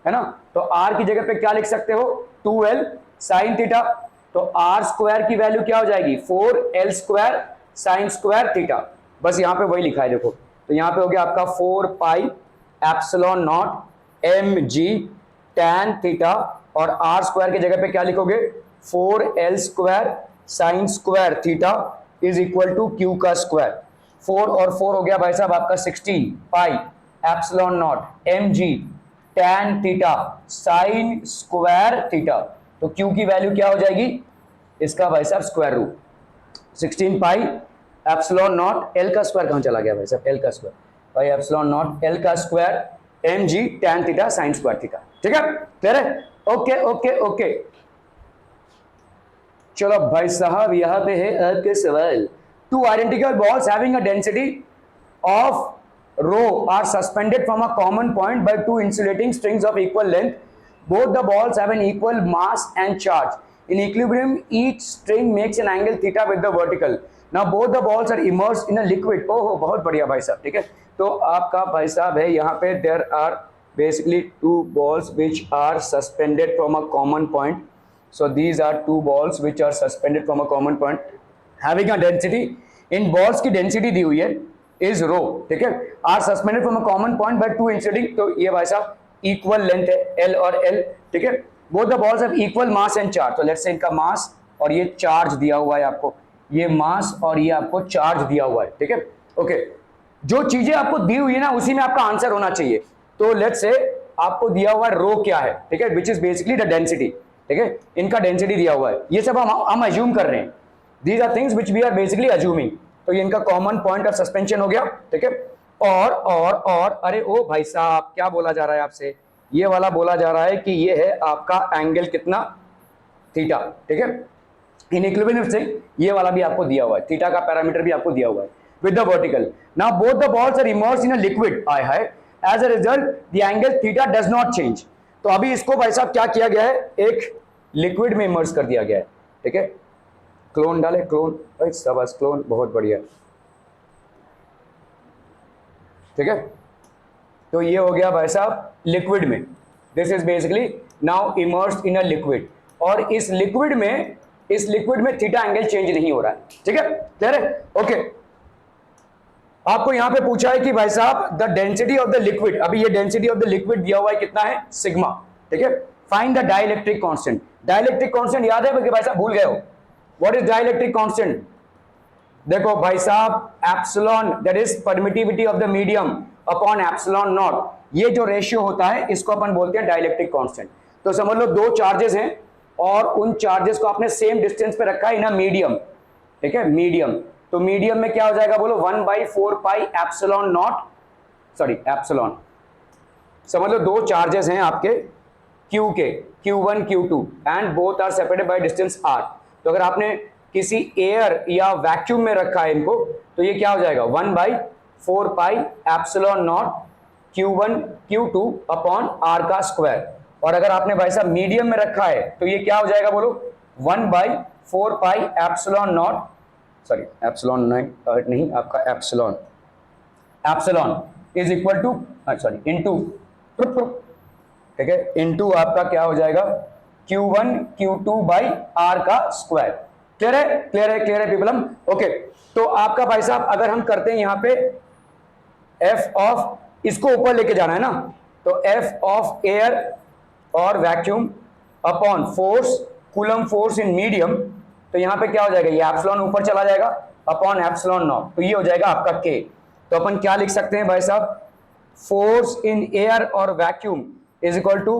है ना. तो r की जगह पे क्या लिख सकते हो, 2L साइन थीटा. तो r स्क्वायर की वैल्यू क्या हो जाएगी, 4L square sine square theta. बस यहाँ पे वही लिखा है देखो. तो यहाँ पे हो गया आपका 4 pi epsilon naught mg tan theta, और r स्क्वायर की जगह पे क्या लिखोगे, 4L square sine square theta is equal to q का स्क्वायर. 4 और 4 हो गया भाई साहब आपका 16 pi epsilon naught mg tan theta sine square theta. तो q की वैल्यू क्या हो जाएगी इसका भाई साहब, square root 16 pi epsilon naught, L का स्क्वायर कहाँ चला गया भाई साहब, L का स्क्वायर भाई एप्सिलॉन नॉट L का square mg tan theta sine square theta, ठीक है, क्लियर है. ओके ओके ओके, चलो भाई साहब यहाँ पे है आपके सवाल. Two identical balls having a density of rho are suspended from a common point by two insulating strings of equal length. Both the balls have an equal mass and charge. In equilibrium, each string makes an angle theta with the vertical. Now both the balls are immersed in a liquid. ओहो बहुत बढ़िया भाई साहब, ठीक है. तो आपका भाई साहब है यहाँ पे, there are basically two balls which are suspended from a common point. So these are two balls which are suspended from a common point having a density. In balls की density दी हुई है is rho, ठीक है, are suspended from a common point by two insulating. तो ये भाई साहब equal length है L और L, ठीक है. Both the balls have equal mass and charge. तो let's say इनका mass और ये charge दिया हुआ है आपको, ये mass और ये आपको charge दिया हुआ है, ठीक है. ओके, जो चीजें आपको दी हुई है ना उसी में आपका आंसर होना चाहिए। तो लेट्स से आपको दिया हुआ है रो क्या है, ठीक है, which is basically the density, ठीक है, इनका डेंसिटी दिया हुआ है, ये सब हम अज्यूम कर रहे हैं, these are things which we are basically assuming. तो ये इनका कॉमन पॉइंट ऑफ सस्पेंशन हो गया, ठीक है। और अरे ओ भाई साहब क्या बोला जा रहा है आपसे, ये वाला बोला जा रहा है कि ये है आपका एंगल कितना, थीटा, ठीक है। इन इक्विलिब्रियम से ये वाला भी आपको दिया हुआ है, थीटा का पैरामीटर भी आपको दिया हुआ है with the vertical. Now both the balls are immersed in a liquid, आय हाय, as a result the angle theta does not change. तो अभी इसको भाई साहब क्या किया गया है, एक लिक्विड में इमर्स कर दिया गया है, ठीक है। क्लोन डाले, क्लोन, शाबाश क्लोन, बहुत बढ़िया, ठीक है। तो ये हो गया भाई साहब लिक्विड में, this is basically now immersed in a liquid, और इस लिक्विड में थीटा एंगल चेंज नहीं हो रहा है, ठीक है, क्लियर है, ओके। आपको यहां पे पूछा है कि भाई साहब the density of the liquid, अभी ये डेंसिटी ऑफ द लिक्विड दिया हुआ है कितना है, सिग्मा, ठीक है। Find the dielectric constant, dielectric constant याद है भाई साहब, भूल गए हो, व्हाट इज डाइलेक्ट्रिक कांस्टेंट, देखो भाई साहब epsilon, that is permittivity of the medium upon epsilon not, ये जो रेशियो होता है इसको अपन बोलते हैं डाइलेक्ट्रिक कांस्टेंट। तो समझ लो दो चार्जेस हैं और उन चार्जेस को आपने सेम डिस्टेंस पे रखा है इन अ मीडियम, ठीक है, मीडियम। तो मीडियम में क्या हो जाएगा बोलो, 1/4 pi epsilon naught, sorry epsilon, समझ लो दो चार्जेस हैं आपके Q के, Q1 Q2 and both are separated by distance r। तो अगर आपने किसी एयर या वैक्यूम में रखा है इनको, तो ये क्या हो जाएगा 1/4 pi epsilon not Q1 Q2 upon r का स्क्वायर। और अगर आपने भाई साहब मीडियम में रखा है तो ये क्या हो जाएगा बोलो, 1/4 pi epsilon naught, sorry epsilon नहीं आपका epsilon, epsilon is equal to, sorry into, ठीक है, इनटू आपका क्या हो जाएगा Q1 Q2 बाई r का स्क्वायर। क्लियर है, क्लियर है, क्लियर है पीपलम, ओके। तो आपका भाई साहब अगर हम करते हैं यहां पे f ऑफ, इसको ऊपर लेके जाना है ना, तो f ऑफ एयर और vacuum upon force, coulomb force in medium, तो यहां पे क्या हो जाएगा, ये एप्सिलॉन ऊपर चला जाएगा अपॉन एप्सिलॉन नॉट, तो ये हो जाएगा आपका k। तो अपन क्या लिख सकते हैं भाई साहब, फोर्स इन एयर और vacuum is equal to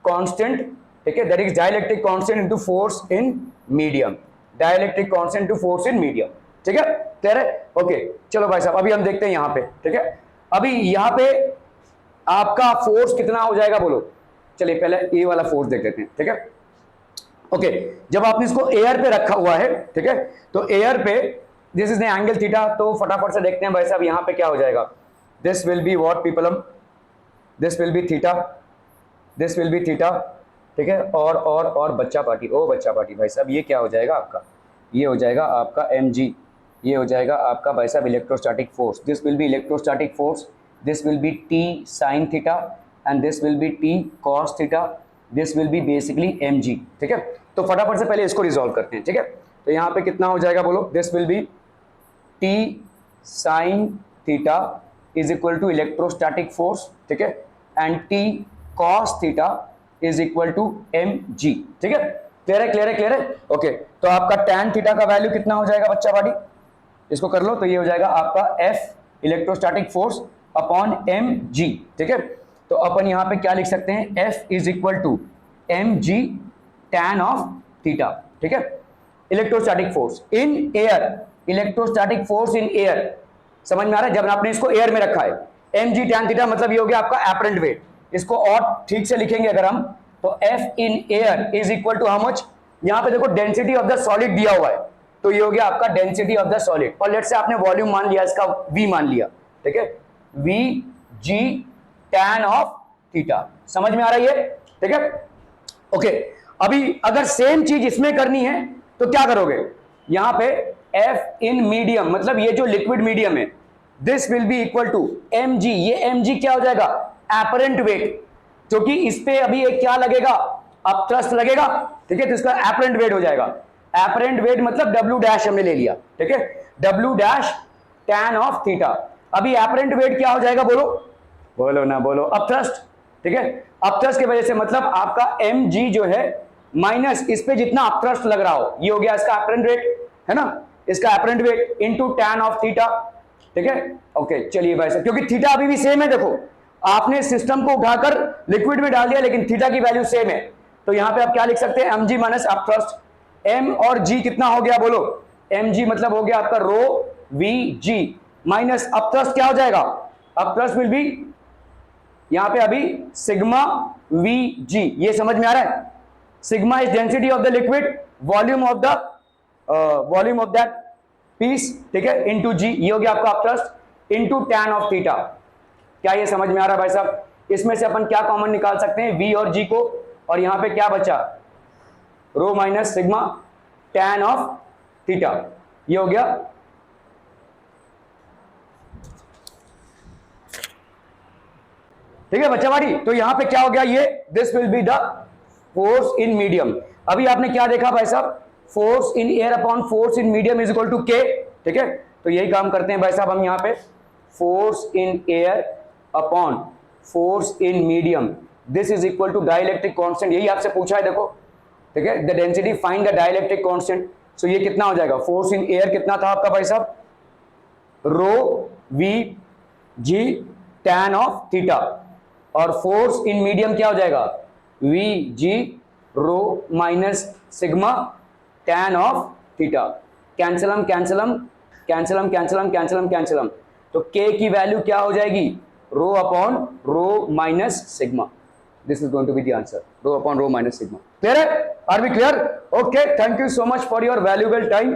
constant, ठीक है, that is dielectric constant into force in medium, dielectric constant to force in medium, ठीक है, क्लियर है, ओके। चलो भाई साहब अभी हम देखते हैं यहां पे, ठीक है, अभी यहां पे आपका फोर्स कितना हो जाएगा बोलो, चलिए पहले ये वाला फोर्स देख लेते हैं, ठीक है, ओके। जब आपने इसको एयर पे रखा हुआ है, ठीक है, तो एयर पे this is the angle theta, तो फटाफट से देखते हैं भाई साहब यहां पे क्या हो जाएगा, दिस विल बी व्हाट पीपलम, this will be theta, this will be theta, ठीक है, और बच्चा पार्टी, ओ बच्चा पार्टी भाई साहब ये क्या हो जाएगा आपका, ये हो जाएगा आपका mg, ये हो जाएगा आपका भाई साहब electrostatic force, this will B electrostatic force, this will be t sin theta and this will be t cos theta, this will B basically mg, ठीक है। तो फटाफट से पहले इसको रिजॉल्व करते हैं, ठीक है। तो यहाँ पे कितना हो जाएगा बोलो, this will be t sin theta is equal to electrostatic force, ठीक है, and t cos theta is equal to mg, ठीक है, क्लियर है, क्लियर है, क्लियर है, ओके। तो आपका tan थीटा का वैल्यू कितना हो जाएगा बच्चा पार्टी, इसको कर लो, तो ये हो जाएगा आपका f electrostatic force upon mg, ठीक है। तो अपन यहां पे क्या लिख सकते हैं, f is equal to mg tan of theta, ठीक है, electrostatic force in air, electrostatic force in air, समझ में आ रहा है, जब आपने इसको एयर में रखा है, mg tan थीटा मतलब ये हो गया आपका एपरेंट वेट, इसको और ठीक से लिखेंगे अगर हम, तो f in air is equal to how much, यहां पे देखो डेंसिटी ऑफ द सॉलिड दिया हुआ है, तो ये हो गया आपका डेंसिटी ऑफ द सॉलिड, और लेट्स से आपने वॉल्यूम मान लिया, इसका v मान लिया, ठीक है, v g tan of theta, समझ में आ रही है, ठीक है, ओके। अभी अगर सेम चीज इसमें करनी है तो क्या करोगे, यहां पे f इन मीडियम, मतलब ये जो लिक्विड मीडियम है, this will be equal to mg, ये mg क्या हो जाएगा, एपरेंट वेट, क्योंकि इस पे अभी एक क्या लगेगा, अब थ्रस्ट लगेगा, ठीक है, तो इसका एपरेंट वेट हो जाएगा, एपरेंट वेट मतलब w डैश हमने ले लिया, ठीक है, w dash tan of theta. अभी एपरेंट वेट क्या हो जाएगा बोलो, बोलो ना बोलो, अब थ्रस्ट, ठीक है, अब थ्रस्ट की वजह से मतलब आपका mg जो है माइनस इस पे जितना अप थ्रस्ट लग रहा हो, ये हो गया इसका एपरेंट वेट, है ना, इसका apparent weight into tan of theta, ठीक है। ओके चलिए भाई साहब, क्योंकि थीटा अभी भी सेम है, देखो आपने सिस्टम को उठाकर लिक्विड में डाल दिया लेकिन थीटा की वैल्यू सेम है, तो यहां पे आप क्या लिख सकते हैं, m g minus up thrust. M और जी कितना हो गया बोलो, एम जी मतलब हो गया आपका rho V G minus up thrust क्या हो जाएगा, अप थ्रस्ट विल बी यहां पे अभी सिग्मा वी जी, ये समझ में आ रहा है। Sigma is density of the liquid, volume of that piece, ठीक है, इनटू जी, ये हो गया आपका up thrust into tan of theta. क्या ये समझ में आ रहा है भाई साहब? इसमें से अपन क्या कॉमन निकाल सकते हैं, वी और जी को, और यहां पे क्या बचा, rho minus sigma tan of theta, ये हो गया। ठीक है बच्चावाड़ी, तो यहां पे क्या हो गया, ये this will be the force in medium. अभी आपने क्या देखा भाई साहब, force in air upon force in medium is equal to k, ठीक है। तो यही काम करते हैं भाई साहब हम यहां पे, force in air upon force in medium, this is equal to dielectric constant, यही आपसे पूछा है देखो, ठीक है, the density find the dielectric constant. So ये कितना हो जाएगा, फोर्स इन एयर कितना था आपका भाई साहब, rho V g tan of theta, और फोर्स इन मीडियम क्या हो जाएगा, V g rho minus sigma tan of theta. कैंसलम कैंसलम कैंसलम कैंसलम कैंसलम कैंसलम, तो के की वैल्यू क्या हो जाएगी, rho upon rho minus sigma, this is going to be the answer, rho upon rho minus sigma. Clear है, are we clear? Okay, thank you so much for your valuable time.